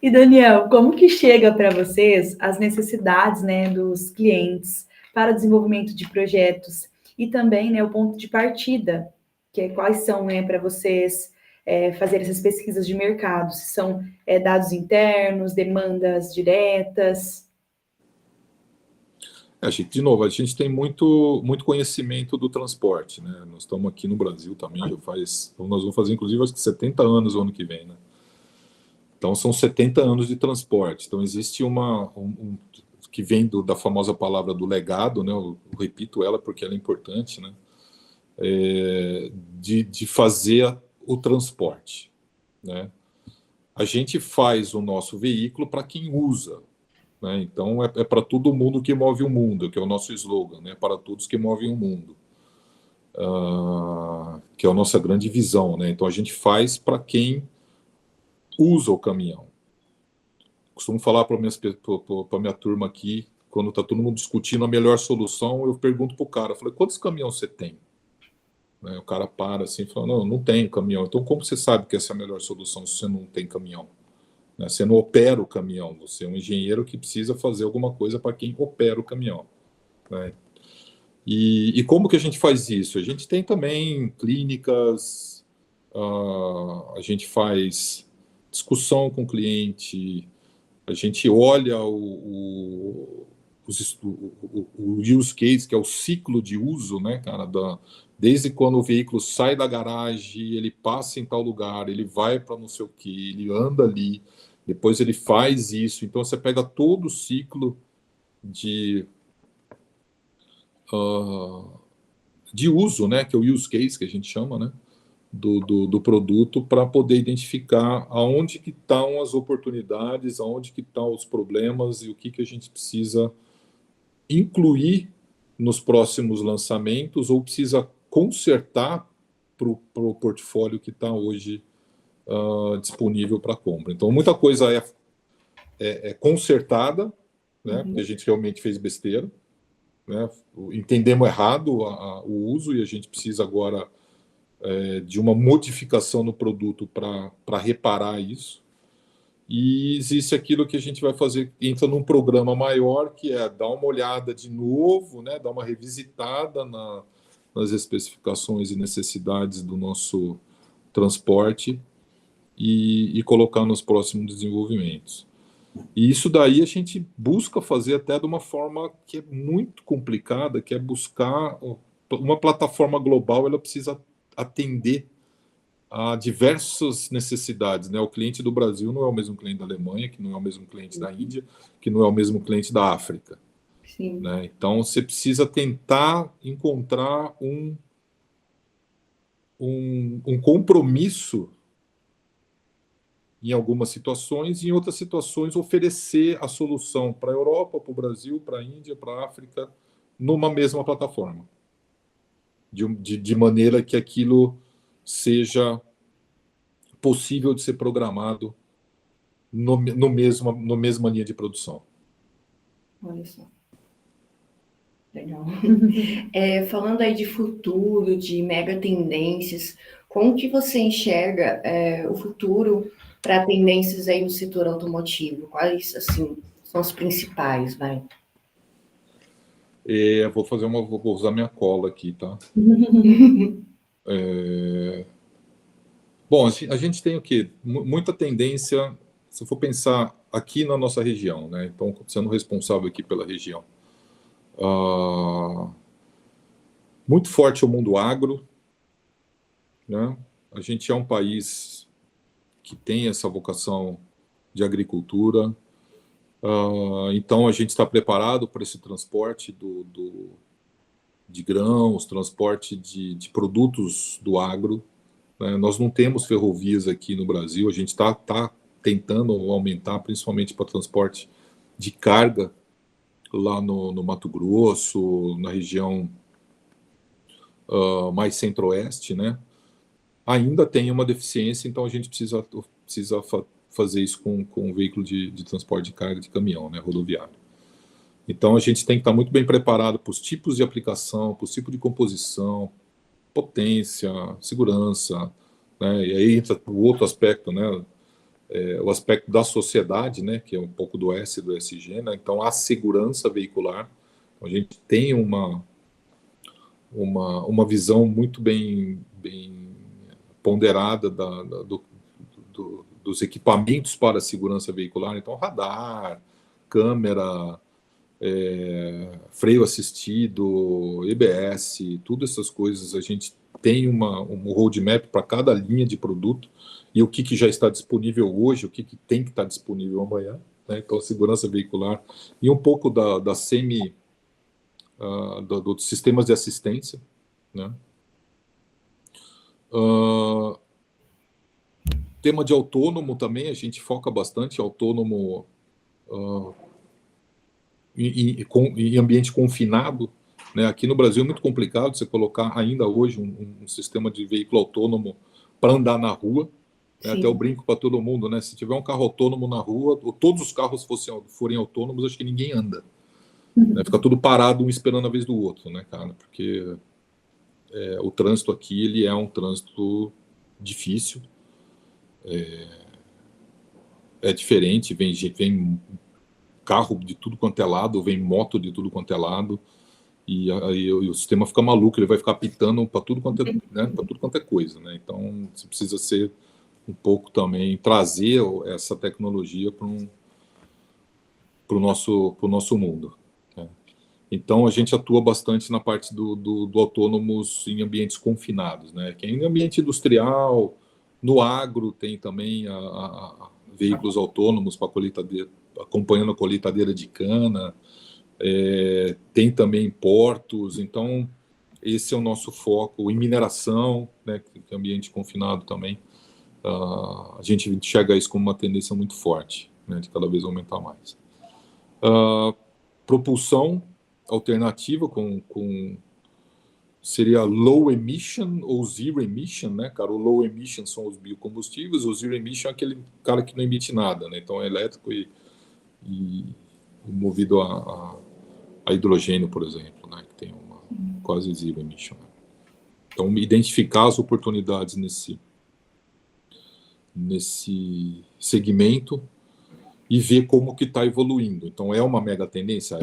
E Daniel, como que chega para vocês as necessidades, né, dos clientes para o desenvolvimento de projetos e também, né, o ponto de partida, que é quais são, né, para vocês fazer essas pesquisas de mercado? Se são dados internos, demandas diretas? De novo, a gente tem muito conhecimento do transporte, né? Nós estamos aqui no Brasil também, nós vamos fazer inclusive acho que 70 anos o ano que vem, né? Então são 70 anos de transporte. Então existe que vem da famosa palavra do legado, né? Eu repito ela porque ela é importante, né? De fazer o transporte, né? A gente faz o nosso veículo para quem usa, né? Então é para todo mundo que move o mundo, que é o nosso slogan, né? Para todos que movem o mundo, que é a nossa grande visão, né? Então a gente faz para quem usa o caminhão. Costumo falar para minha turma aqui, quando está todo mundo discutindo a melhor solução, eu pergunto para o cara, falei, quantos caminhões você tem? Né? O cara para assim e fala, não tenho caminhão. Então como você sabe que essa é a melhor solução se você não tem caminhão? Né? Você não opera o caminhão, você é um engenheiro que precisa fazer alguma coisa para quem opera o caminhão. Né? E como que a gente faz isso? A gente tem também clínicas, a gente faz discussão com o cliente, a gente olha o use case, que é o ciclo de uso, né, cara, desde quando o veículo sai da garagem, ele passa em tal lugar, ele vai para não sei o que, ele anda ali, depois ele faz isso. Então você pega todo o ciclo de uso, né, que é o use case que a gente chama, né, do produto, para poder identificar aonde que estão as oportunidades, aonde que estão os problemas e o que a gente precisa incluir nos próximos lançamentos ou precisa consertar para o portfólio que está hoje disponível para compra. Então, muita coisa é consertada, né, porque a gente realmente fez besteira, né, entendemos errado o uso e a gente precisa agora de uma modificação no produto para reparar isso. E existe aquilo que a gente vai fazer, entra num programa maior, que é dar uma olhada de novo, né, dar uma revisitada nas especificações e necessidades do nosso transporte e colocar nos próximos desenvolvimentos. E isso daí a gente busca fazer até de uma forma que é muito complicada, que é buscar uma plataforma global. Ela precisa atender a diversas necessidades, né? O cliente do Brasil não é o mesmo cliente da Alemanha, que não é o mesmo cliente da Índia, que não é o mesmo cliente da África. Sim. Né? Então você precisa tentar encontrar um compromisso em algumas situações, e em outras situações oferecer a solução para a Europa, para o Brasil, para a Índia, para a África, numa mesma plataforma, de maneira que aquilo seja possível de ser programado no mesma linha de produção. Olha só. Legal. Falando aí de futuro, de mega tendências, como que você enxerga o futuro para tendências aí no setor automotivo? Quais, assim, são os principais, vai? Vou usar minha cola aqui, tá? Bom, a gente tem o quê? Muita tendência, se eu for pensar aqui na nossa região, né? Então, sendo responsável aqui pela região. Muito forte o mundo agro, né? A gente é um país que tem essa vocação de agricultura, então a gente está preparado para esse transporte de grãos, transporte de produtos do agro, né? Nós não temos ferrovias aqui no Brasil, a gente está tentando aumentar, principalmente para transporte de carga lá no Mato Grosso, na região mais centro-oeste, né? Ainda tem uma deficiência, então a gente precisa fazer isso com um veículo de transporte de carga de caminhão, né, rodoviário. Então a gente tem que estar muito bem preparado para os tipos de aplicação, para os tipos de composição, potência, segurança, né? E aí entra o outro aspecto, né? O aspecto da sociedade, né? Que é um pouco do S e do SG, né? Então a segurança veicular, a gente tem uma visão muito bem ponderada dos equipamentos para a segurança veicular, então radar, câmera, freio assistido, EBS, todas essas coisas. A gente tem um roadmap para cada linha de produto e o que já está disponível hoje, o que tem que estar disponível amanhã, né? Então, a segurança veicular e um pouco dos sistemas de assistência, né? Tema de autônomo também, a gente foca bastante autônomo em ambiente confinado, né? Aqui no Brasil é muito complicado você colocar ainda hoje um sistema de veículo autônomo para andar na rua, né? Até eu brinco para todo mundo, né? Se tiver um carro autônomo na rua, ou todos os carros forem autônomos, acho que ninguém anda, né? Fica tudo parado, um esperando a vez do outro, né, cara? Porque o trânsito aqui ele é um trânsito difícil, é diferente, vem carro de tudo quanto é lado, vem moto de tudo quanto é lado, e aí o sistema fica maluco, ele vai ficar apitando para tudo quanto é, né, para tudo quanto é coisa, né? Então você precisa ser um pouco também trazer essa tecnologia para o nosso mundo, né? Então a gente atua bastante na parte do autônomos em ambientes confinados, né? Que é em ambiente industrial, no agro tem também veículos autônomos para colheitadeira, acompanhando a colheitadeira de cana, tem também portos, então esse é o nosso foco em mineração, né, que é ambiente confinado também. A gente enxerga isso como uma tendência muito forte, né, de cada vez aumentar mais. Propulsão alternativa seria low emission ou zero emission, né, cara? O low emission são os biocombustíveis, o zero emission é aquele cara que não emite nada, né? Então é elétrico e movido a hidrogênio, por exemplo, né? Que tem uma quase zero emission. Então identificar as oportunidades nesse segmento e ver como que está evoluindo. Então é uma mega tendência, a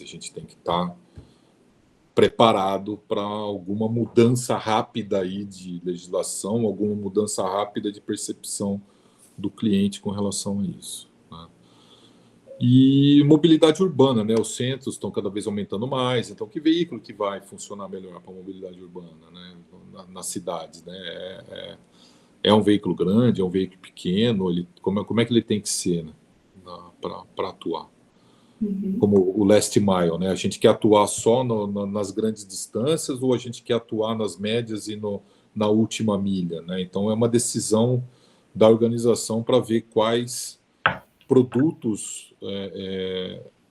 gente tem que estar preparado para alguma mudança rápida aí de legislação, alguma mudança rápida de percepção do cliente com relação a isso, né? E mobilidade urbana, né? Os centros estão cada vez aumentando mais, então que veículo que vai funcionar melhor para a mobilidade urbana, né? Nas cidades, né? É um veículo grande, é um veículo pequeno, como é que ele tem que ser, né? Para atuar? Como o last mile, né? A gente quer atuar só nas grandes distâncias ou a gente quer atuar nas médias e na última milha, né? Então é uma decisão da organização para ver quais produtos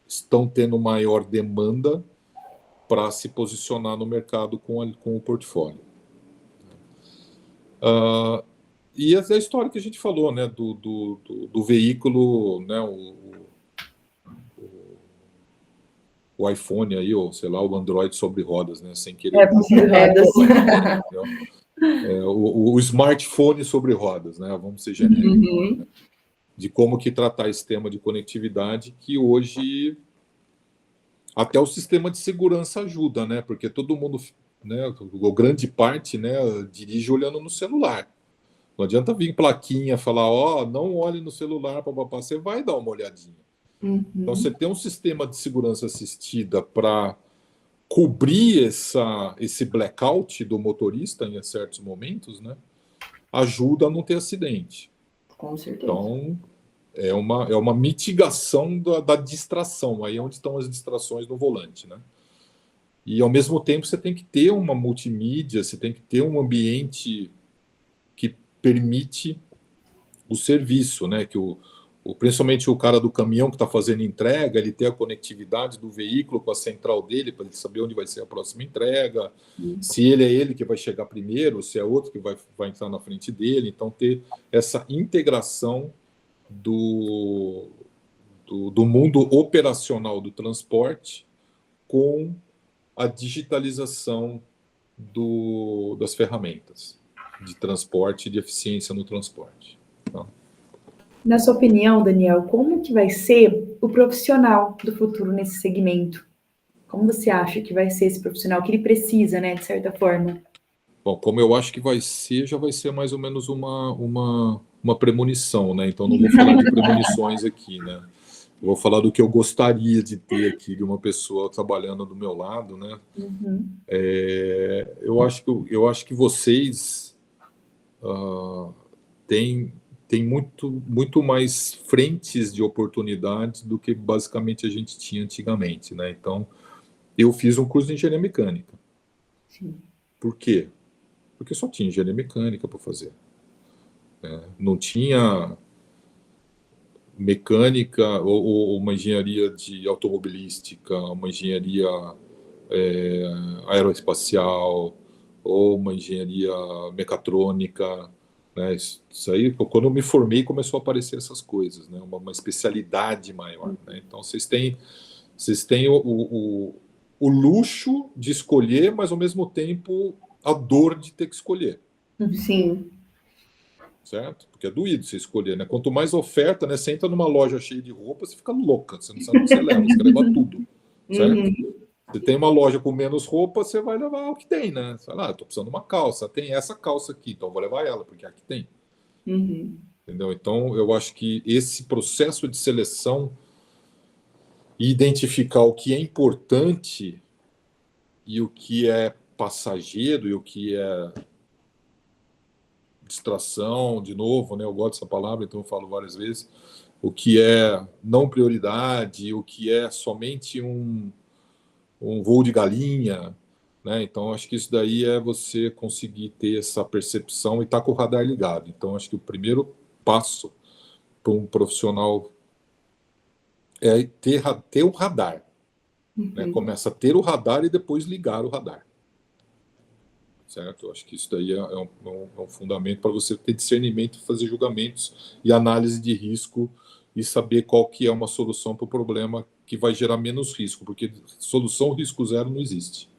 estão tendo maior demanda para se posicionar no mercado com o portfólio. E essa é a história que a gente falou, né? Do veículo, né? O o iPhone aí, ou sei lá, o Android sobre rodas, né? Sem querer. Sobre rodas. O smartphone sobre rodas, né? Vamos ser genéricos. De como que tratar esse tema de conectividade, que hoje até o sistema de segurança ajuda, né? Porque todo mundo, né, ou grande parte, né, dirige olhando no celular. Não adianta vir plaquinha falar, ó, não olhe no celular, papapá, você vai dar uma olhadinha. Então, você tem um sistema de segurança assistida para cobrir esse blackout do motorista em certos momentos, né? Ajuda a não ter acidente. Com certeza. Então, é uma mitigação da distração. Aí é onde estão as distrações no volante, né? E, ao mesmo tempo, você tem que ter uma multimídia, você tem que ter um ambiente que permite o serviço, né? Que principalmente o cara do caminhão que está fazendo entrega, ele ter a conectividade do veículo com a central dele, para ele saber onde vai ser a próxima entrega, se ele é ele que vai chegar primeiro, se é outro que vai entrar na frente dele. Então, ter essa integração do mundo operacional do transporte com a digitalização das ferramentas de transporte e de eficiência no transporte. Então, na sua opinião, Daniel, como que vai ser o profissional do futuro nesse segmento? Como você acha que vai ser esse profissional que ele precisa, né, de certa forma? Bom, como eu acho que vai ser, já vai ser mais ou menos uma premonição, né? Então não vou falar de premonições aqui, né? Eu vou falar do que eu gostaria de ter aqui de uma pessoa trabalhando do meu lado, né? Eu acho que vocês têm muito mais frentes de oportunidades do que basicamente a gente tinha antigamente, né? Então, eu fiz um curso de engenharia mecânica. Sim. Por quê? Porque só tinha engenharia mecânica para fazer. Não tinha mecânica ou uma engenharia de automobilística, uma engenharia aeroespacial ou uma engenharia mecatrônica, né? Isso aí, quando eu me formei, começou a aparecer essas coisas, né? Uma especialidade maior, né? Então, vocês têm o luxo de escolher, mas, ao mesmo tempo, a dor de ter que escolher. Sim. Certo? Porque é doído você escolher, né? Quanto mais oferta, né? Você entra numa loja cheia de roupa, você fica louca, você não sabe o que você leva, você quer levar tudo, certo? Você tem uma loja com menos roupa, você vai levar o que tem, né? Sei lá, eu tô precisando de uma calça, tem essa calça aqui, então eu vou levar ela, porque é a que tem. Entendeu? Então, eu acho que esse processo de seleção e identificar o que é importante e o que é passageiro e o que é distração, de novo, né? Eu gosto dessa palavra, então eu falo várias vezes. O que é não prioridade, o que é somente um voo de galinha, né? Então, acho que isso daí é você conseguir ter essa percepção e estar com o radar ligado. Então, acho que o primeiro passo para um profissional é ter o radar. Né? Começa a ter o radar e depois ligar o radar. Certo? Eu acho que isso daí é um fundamento para você ter discernimento, fazer julgamentos e análise de risco e saber qual que é uma solução para o problema que vai gerar menos risco, porque solução risco zero não existe.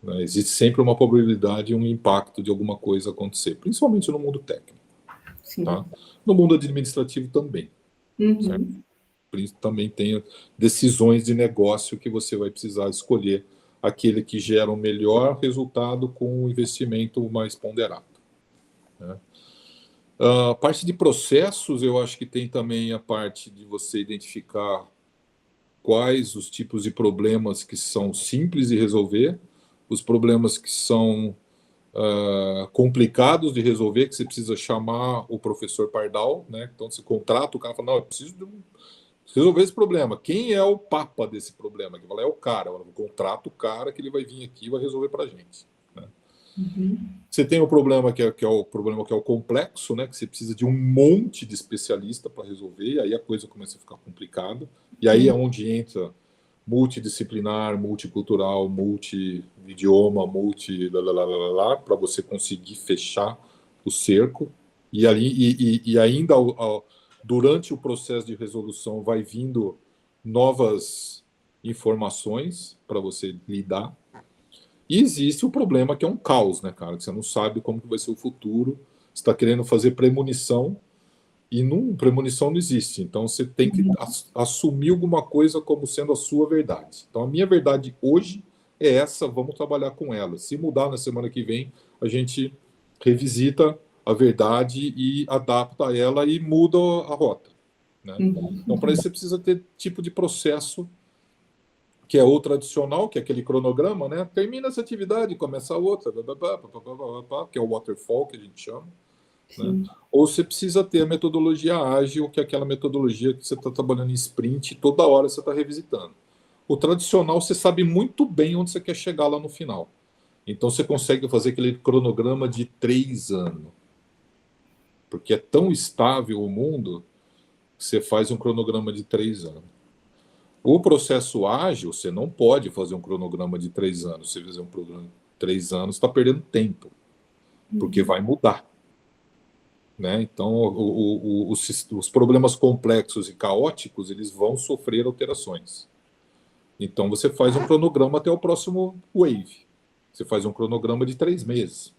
Né? Existe sempre uma probabilidade e um impacto de alguma coisa acontecer, principalmente no mundo técnico. Tá? No mundo administrativo também. Certo? Também tem decisões de negócio que você vai precisar escolher aquele que gera um melhor resultado com um investimento mais ponderado. Né? A parte de processos, eu acho que tem também a parte de você identificar quais os tipos de problemas que são simples de resolver, os problemas que são complicados de resolver, que você precisa chamar o professor Pardal, né? Então você contrata o cara e fala, não, eu preciso resolver esse problema. Quem é o papa desse problema? Que fala, é o cara. Eu contrato o cara que ele vai vir aqui e vai resolver para a gente. Né? Você tem o problema que é o complexo, né? Que você precisa de um monte de especialista para resolver, e aí a coisa começa a ficar complicada. E aí é onde entra multidisciplinar, multicultural, multi-idioma, para você conseguir fechar o cerco. E ainda durante o processo de resolução vai vindo novas informações para você lidar. E existe o problema que é um caos, né, cara? Que você não sabe como que vai ser o futuro. Você está querendo fazer premonição e premonição não existe. Então você tem que assumir alguma coisa como sendo a sua verdade. Então a minha verdade hoje é essa, vamos trabalhar com ela. Se mudar na semana que vem, a gente revisita a verdade e adapta ela e muda a rota, né? Então para isso você precisa ter tipo de processo que é o tradicional, que é aquele cronograma, né? Termina essa atividade, começa a outra, que é o waterfall, que a gente chama. Né? Ou você precisa ter a metodologia ágil, que é aquela metodologia que você está trabalhando em sprint, toda hora você está revisitando. O tradicional, você sabe muito bem onde você quer chegar lá no final. Então, você consegue fazer aquele cronograma de 3 anos. Porque é tão estável o mundo que você faz um cronograma de 3 anos. O processo ágil, você não pode fazer um cronograma de 3 anos. Se você fizer um programa de 3 anos, está perdendo tempo, porque vai mudar. Né? Então, os problemas complexos e caóticos, eles vão sofrer alterações. Então, você faz um cronograma até o próximo wave. Você faz um cronograma de 3 meses.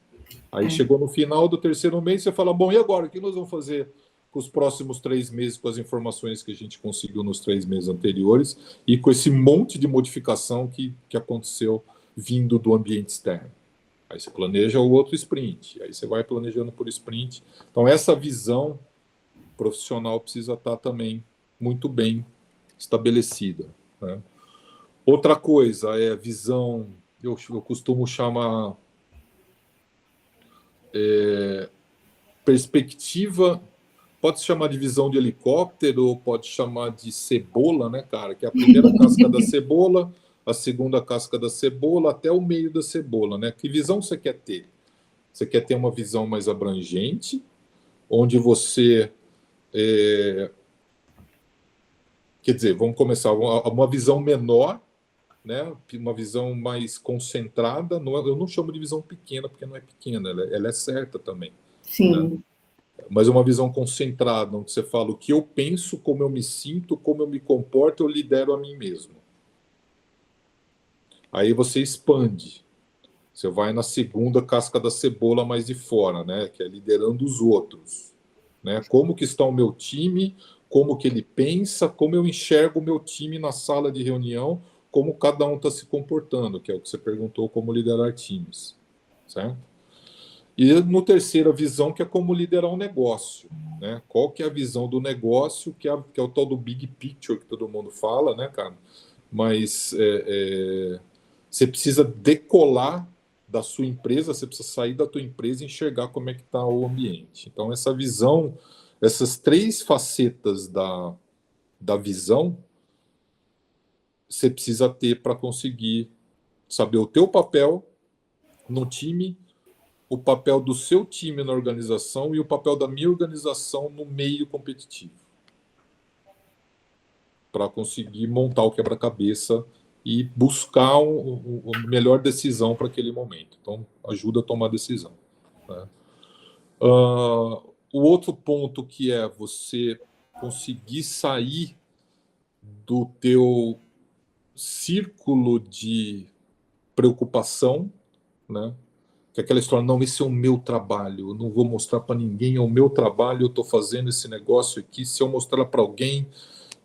Aí chegou no final do 3º mês, você fala, bom, e agora? O que nós vamos fazer com os próximos 3 meses, com as informações que a gente conseguiu nos 3 meses anteriores e com esse monte de modificação que aconteceu vindo do ambiente externo? Aí você planeja o outro sprint, aí você vai planejando por sprint. Então, essa visão profissional precisa estar também muito bem estabelecida. Né? Outra coisa é a visão, eu costumo chamar perspectiva. Pode se chamar de visão de helicóptero ou pode chamar de cebola, né, cara? Que é a primeira casca da cebola, a segunda casca da cebola, até o meio da cebola, né? Que visão você quer ter? Você quer ter uma visão mais abrangente, onde você... quer dizer, vamos começar, uma visão menor, né? Uma visão mais concentrada. Eu não chamo de visão pequena, porque não é pequena, ela é certa também. Sim. Né? Mas uma visão concentrada, onde você fala o que eu penso, como eu me sinto, como eu me comporto, eu lidero a mim mesmo. Aí você expande. Você vai na segunda casca da cebola mais de fora, né? Que é liderando os outros. Né? Como que está o meu time, como que ele pensa, como eu enxergo o meu time na sala de reunião, como cada um está se comportando, que é o que você perguntou, como liderar times. Certo? E no terceiro, a visão, que é como liderar um negócio. Né? Qual que é a visão do negócio, que é o tal do big picture que todo mundo fala, né, cara? Mas você precisa decolar da sua empresa, você precisa sair da tua empresa e enxergar como é que está o ambiente. Então, essa visão, essas 3 facetas da visão, você precisa ter para conseguir saber o teu papel no time, o papel do seu time na organização e o papel da minha organização no meio competitivo, para conseguir montar o quebra-cabeça e buscar a melhor decisão para aquele momento. Então, ajuda a tomar decisão. Né? O outro ponto, que é você conseguir sair do teu círculo de preocupação, né? Que é aquela história, não, esse é o meu trabalho, eu não vou mostrar para ninguém, é o meu trabalho, eu estou fazendo esse negócio aqui, se eu mostrar para alguém,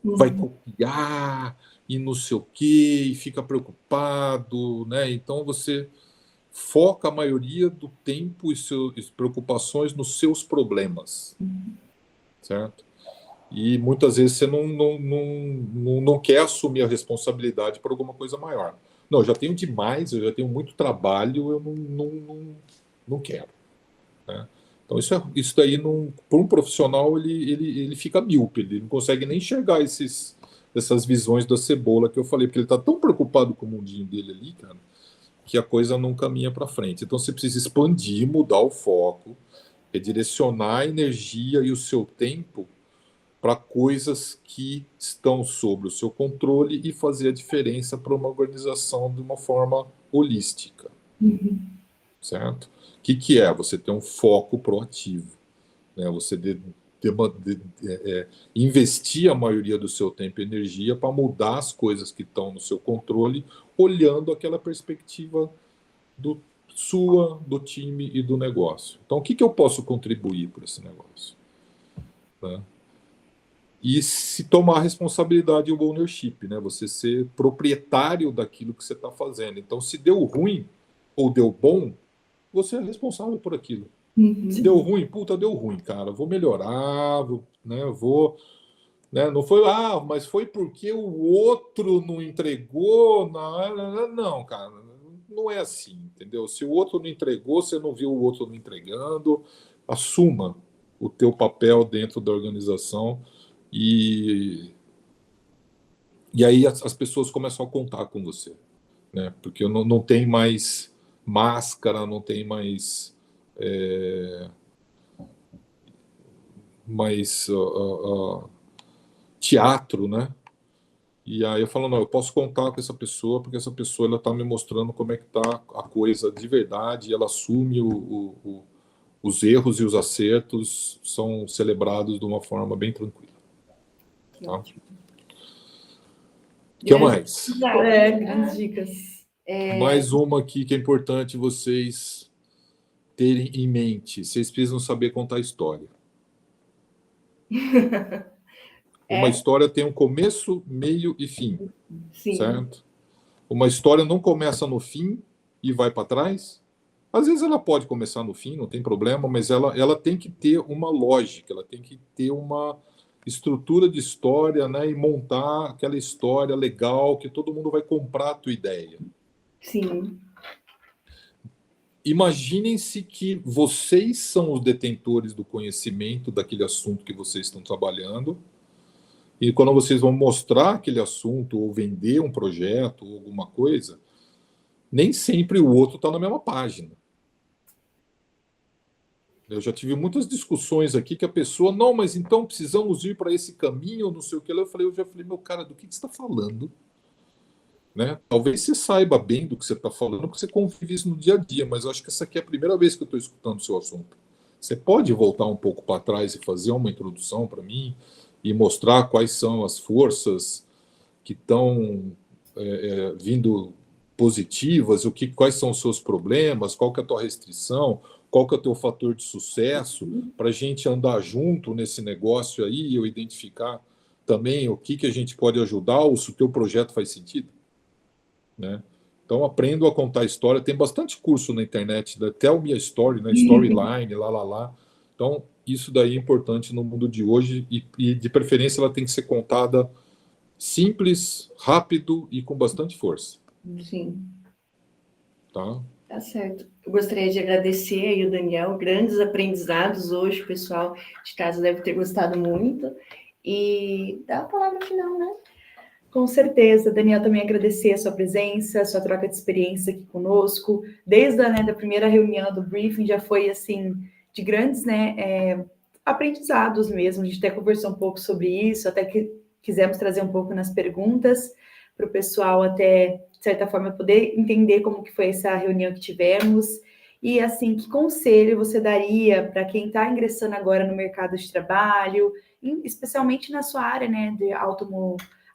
vai copiar, e não sei o quê, e fica preocupado, né? Então você foca a maioria do tempo e suas preocupações nos seus problemas, certo? E muitas vezes você não quer assumir a responsabilidade por alguma coisa maior. Não, eu já tenho demais, eu já tenho muito trabalho, eu não quero. Né? Então, isso daí, para um profissional, ele fica míope, ele não consegue nem enxergar essas visões da cebola que eu falei, porque ele está tão preocupado com o mundinho dele ali, cara, que a coisa não caminha para frente. Então, você precisa expandir, mudar o foco, redirecionar a energia e o seu tempo para coisas que estão sob o seu controle e fazer a diferença para uma organização de uma forma holística. Certo? O que é? Você ter um foco proativo. Né? Você investir a maioria do seu tempo e energia para mudar as coisas que estão no seu controle, olhando aquela perspectiva do time e do negócio. Então, o que eu posso contribuir para esse negócio? Né? E se tomar a responsabilidade e o ownership, né? Você ser proprietário daquilo que você está fazendo. Então, se deu ruim ou deu bom, você é responsável por aquilo. Se deu ruim, puta, deu ruim, cara. Vou melhorar, né? Não foi, mas foi porque o outro não entregou. Não, cara, não é assim, entendeu? Se o outro não entregou, você não viu o outro não entregando, assuma o teu papel dentro da organização e aí as pessoas começam a contar com você, né? Porque não tem mais máscara, não tem mais teatro, né? E aí eu falo, não, eu posso contar com essa pessoa, porque essa pessoa ela está me mostrando como é que está a coisa de verdade, e ela assume os erros e os acertos são celebrados de uma forma bem tranquila. Tá? O que mais? Grandes dicas. Mais uma aqui que é importante vocês terem em mente. Vocês precisam saber contar história. Uma história tem um começo, meio e fim. Sim. Certo? Uma história não começa no fim e vai para trás. Às vezes ela pode começar no fim, não tem problema, mas ela tem que ter uma lógica, ela tem que ter uma estrutura de história, né, e montar aquela história legal que todo mundo vai comprar a tua ideia. Sim. Imaginem-se que vocês são os detentores do conhecimento daquele assunto que vocês estão trabalhando, e quando vocês vão mostrar aquele assunto ou vender um projeto ou alguma coisa, nem sempre o outro está na mesma página. Eu já tive muitas discussões aqui que a pessoa, não, mas então precisamos ir para esse caminho, não sei o que. Eu já falei, meu cara, do que você está falando? Né? Talvez você saiba bem do que você está falando, porque você convive isso no dia a dia, mas eu acho que essa aqui é a primeira vez que eu estou escutando o seu assunto. Você pode voltar um pouco para trás e fazer uma introdução para mim e mostrar quais são as forças que estão vindo positivas, quais são os seus problemas, qual que é a tua restrição, qual que é o teu fator de sucesso, para a gente andar junto nesse negócio aí e eu identificar também o que a gente pode ajudar, ou se o teu projeto faz sentido. Né? Então, aprendo a contar história. Tem bastante curso na internet, até o Minha Story, né? Storyline, lá. Então, isso daí é importante no mundo de hoje e, de preferência, ela tem que ser contada simples, rápido e com bastante força. Sim. Tá? Tá certo. Eu gostaria de agradecer aí o Daniel, grandes aprendizados hoje, o pessoal de casa deve ter gostado muito. E dá a palavra final, né? Com certeza, Daniel, também agradecer a sua presença, a sua troca de experiência aqui conosco. Desde da primeira reunião do briefing, já foi, assim, de grandes, né, aprendizados mesmo. A gente até conversou um pouco sobre isso, até que quisemos trazer um pouco nas perguntas para o pessoal até, de certa forma, poder entender como que foi essa reunião que tivemos. E, assim, que conselho você daria para quem está ingressando agora no mercado de trabalho, especialmente na sua área, né, de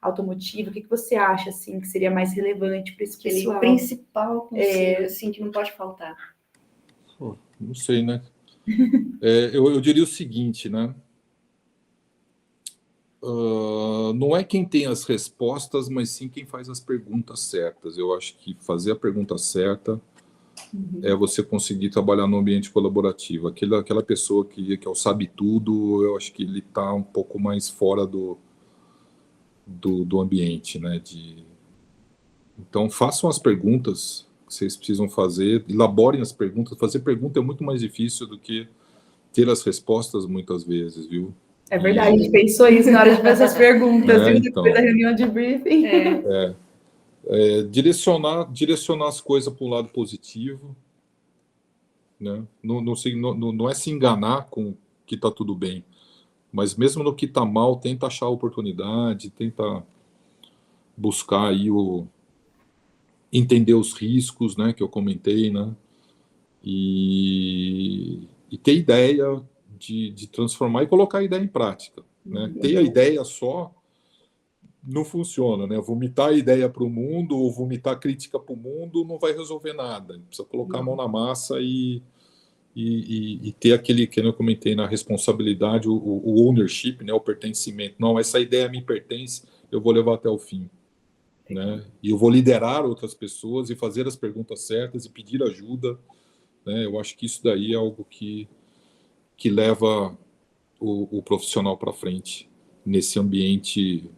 automotivo, o que você acha, assim, que seria mais relevante para esse pessoal? Aquele principal conselho, assim, que não pode faltar. Não sei, né? Eu diria o seguinte, né? Não é quem tem as respostas, mas sim quem faz as perguntas certas. Eu acho que fazer a pergunta certa é você conseguir trabalhar no ambiente colaborativo. Aquela pessoa que é o sabe tudo, eu acho que ele está um pouco mais fora do ambiente, né? Então, façam as perguntas que vocês precisam fazer, elaborem as perguntas. Fazer pergunta é muito mais difícil do que ter as respostas muitas vezes, viu? É verdade, a gente pensou isso na hora de fazer as perguntas, viu? Então, Depois da reunião de briefing. Direcionar as coisas para o lado positivo, né? Não é se enganar com que está tudo bem, mas mesmo no que está mal, tenta achar a oportunidade, tenta buscar aí entender os riscos, né, que eu comentei, né, e ter ideia de transformar e colocar a ideia em prática, né? Ter a ideia só não funciona, né? Vomitar a ideia para o mundo ou vomitar crítica para o mundo não vai resolver nada. Precisa colocar a mão na massa e ter aquele que eu comentei na responsabilidade, o ownership, né? O pertencimento. Não, essa ideia me pertence, eu vou levar até o fim, né? E eu vou liderar outras pessoas e fazer as perguntas certas e pedir ajuda, né? Eu acho que isso daí é algo que leva o profissional para frente nesse ambiente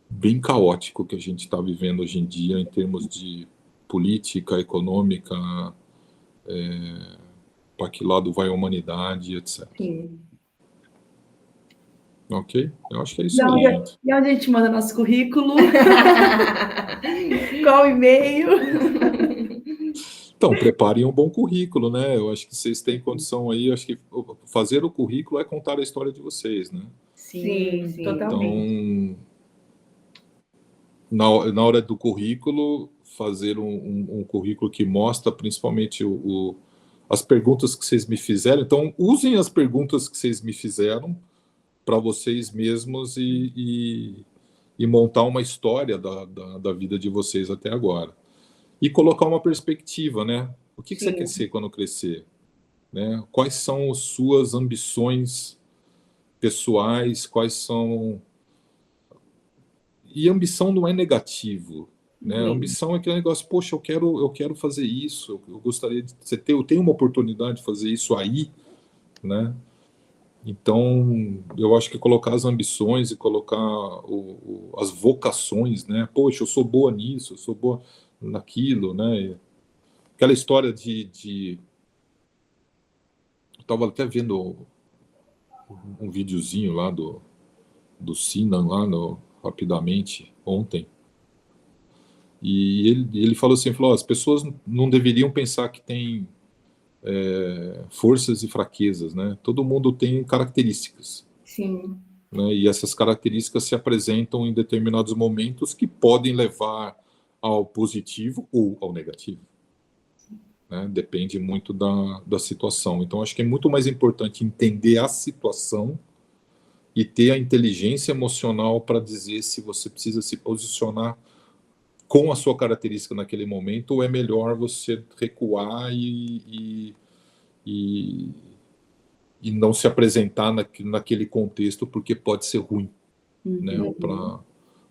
bem caótico que a gente está vivendo hoje em dia em termos de política, econômica, para que lado vai a humanidade, etc. Sim. Ok? Eu acho que é isso aí, gente. E onde a gente manda nosso currículo? Qual e-mail? Então, preparem um bom currículo, né? Eu acho que vocês têm condição aí, eu acho que fazer o currículo é contar a história de vocês, né? Sim, totalmente. Então, na hora do currículo, fazer um currículo que mostra principalmente as perguntas que vocês me fizeram. Então, usem as perguntas que vocês me fizeram para vocês mesmos e montar uma história da vida de vocês até agora. E colocar uma perspectiva, né? O que você quer ser quando crescer? Né? Quais são as suas ambições pessoais? Quais são... E ambição não é negativo, né? Ambição é aquele negócio, poxa, eu quero fazer isso, eu gostaria de eu tenho uma oportunidade de fazer isso aí, né? Então, eu acho que colocar as ambições e colocar as vocações, né? Poxa, eu sou boa nisso, eu sou boa naquilo, né? Aquela história eu estava até vendo um videozinho lá do Sinan lá rapidamente ontem, e ele falou assim, as pessoas não deveriam pensar que tem forças e fraquezas, né? Todo mundo tem características. Sim. Né? E essas características se apresentam em determinados momentos que podem levar ao positivo ou ao negativo. Né? Depende muito da situação. Então, acho que é muito mais importante entender a situação e ter a inteligência emocional para dizer se você precisa se posicionar com a sua característica naquele momento ou é melhor você recuar e não se apresentar naquele contexto porque pode ser ruim, né? Para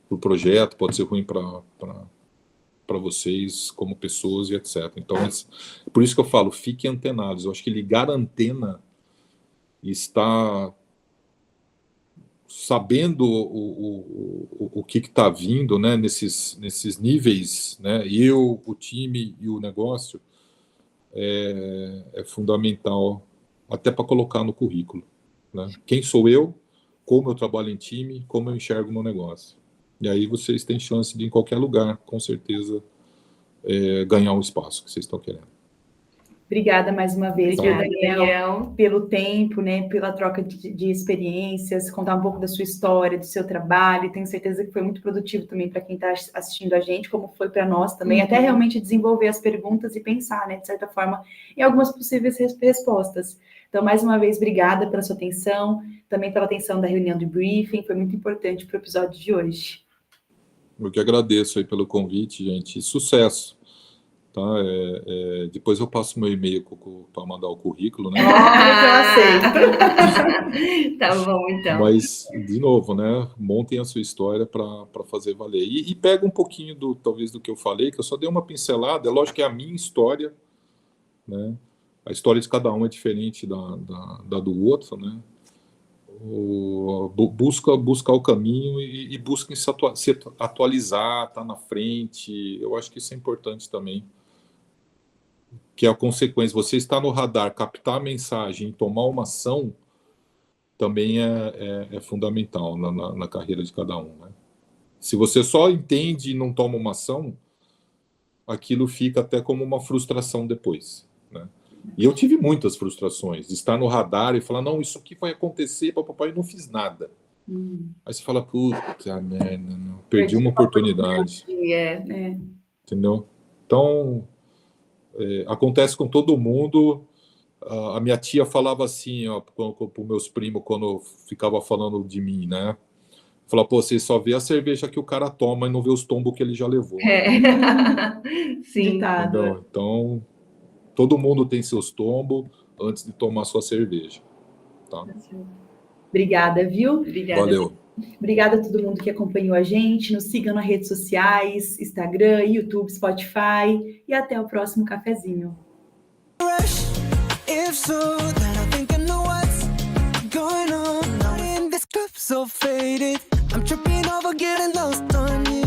o projeto, pode ser ruim para vocês como pessoas e etc. Então, por isso que eu falo, fiquem antenados. Eu acho que ligar a antena e estar sabendo o que está vindo, né, nesses níveis, né, o time e o negócio, é fundamental até para colocar no currículo. Né? Quem sou eu, como eu trabalho em time, como eu enxergo meu negócio. E aí vocês têm chance de, em qualquer lugar, com certeza, ganhar o espaço que vocês estão querendo. Obrigada mais uma vez, Obrigada, Daniel, pelo tempo, né, pela troca de experiências, contar um pouco da sua história, do seu trabalho. Tenho certeza que foi muito produtivo também para quem está assistindo a gente, como foi para nós também, até realmente desenvolver as perguntas e pensar, né, de certa forma, em algumas possíveis respostas. Então, mais uma vez, obrigada pela sua atenção, também pela atenção da reunião de briefing, foi muito importante para o episódio de hoje. Eu que agradeço aí pelo convite, gente, e sucesso. Tá? Depois eu passo meu e-mail para mandar o currículo, né? Olha que eu aceito. Tá bom, então. Mas, de novo, né? Montem a sua história para fazer valer. E pega um pouquinho, talvez, do que eu falei, que eu só dei uma pincelada. É lógico que é a minha história, né? A história de cada um é diferente da do outro, né? Busca o caminho e busquem se atualizar, estar na frente. Eu acho que isso é importante também. Que é a consequência, você estar no radar, captar a mensagem e tomar uma ação, também é fundamental na carreira de cada um. Né? Se você só entende e não toma uma ação, aquilo fica até como uma frustração depois. Né? E eu tive muitas frustrações, de estar no radar e falar, não, isso aqui vai acontecer, papai, e não fiz nada. Aí você fala, puta merda, perdi uma oportunidade. Entendeu? Então... acontece com todo mundo, a minha tia falava assim, ó, para os meus primos, quando ficava falando de mim, né? Falava, pô, você só vê a cerveja que o cara toma e não vê os tombos que ele já levou. Sim. Ditado. Entendeu? Então, todo mundo tem seus tombos antes de tomar sua cerveja. Tá? Obrigada, viu? Obrigada. Valeu. Obrigada a todo mundo que acompanhou a gente. Nos sigam nas redes sociais, Instagram, YouTube, Spotify. E até o próximo cafezinho. If so, then I think I know what's going on. Now in this cup so faded, I'm tripping over getting lost on you.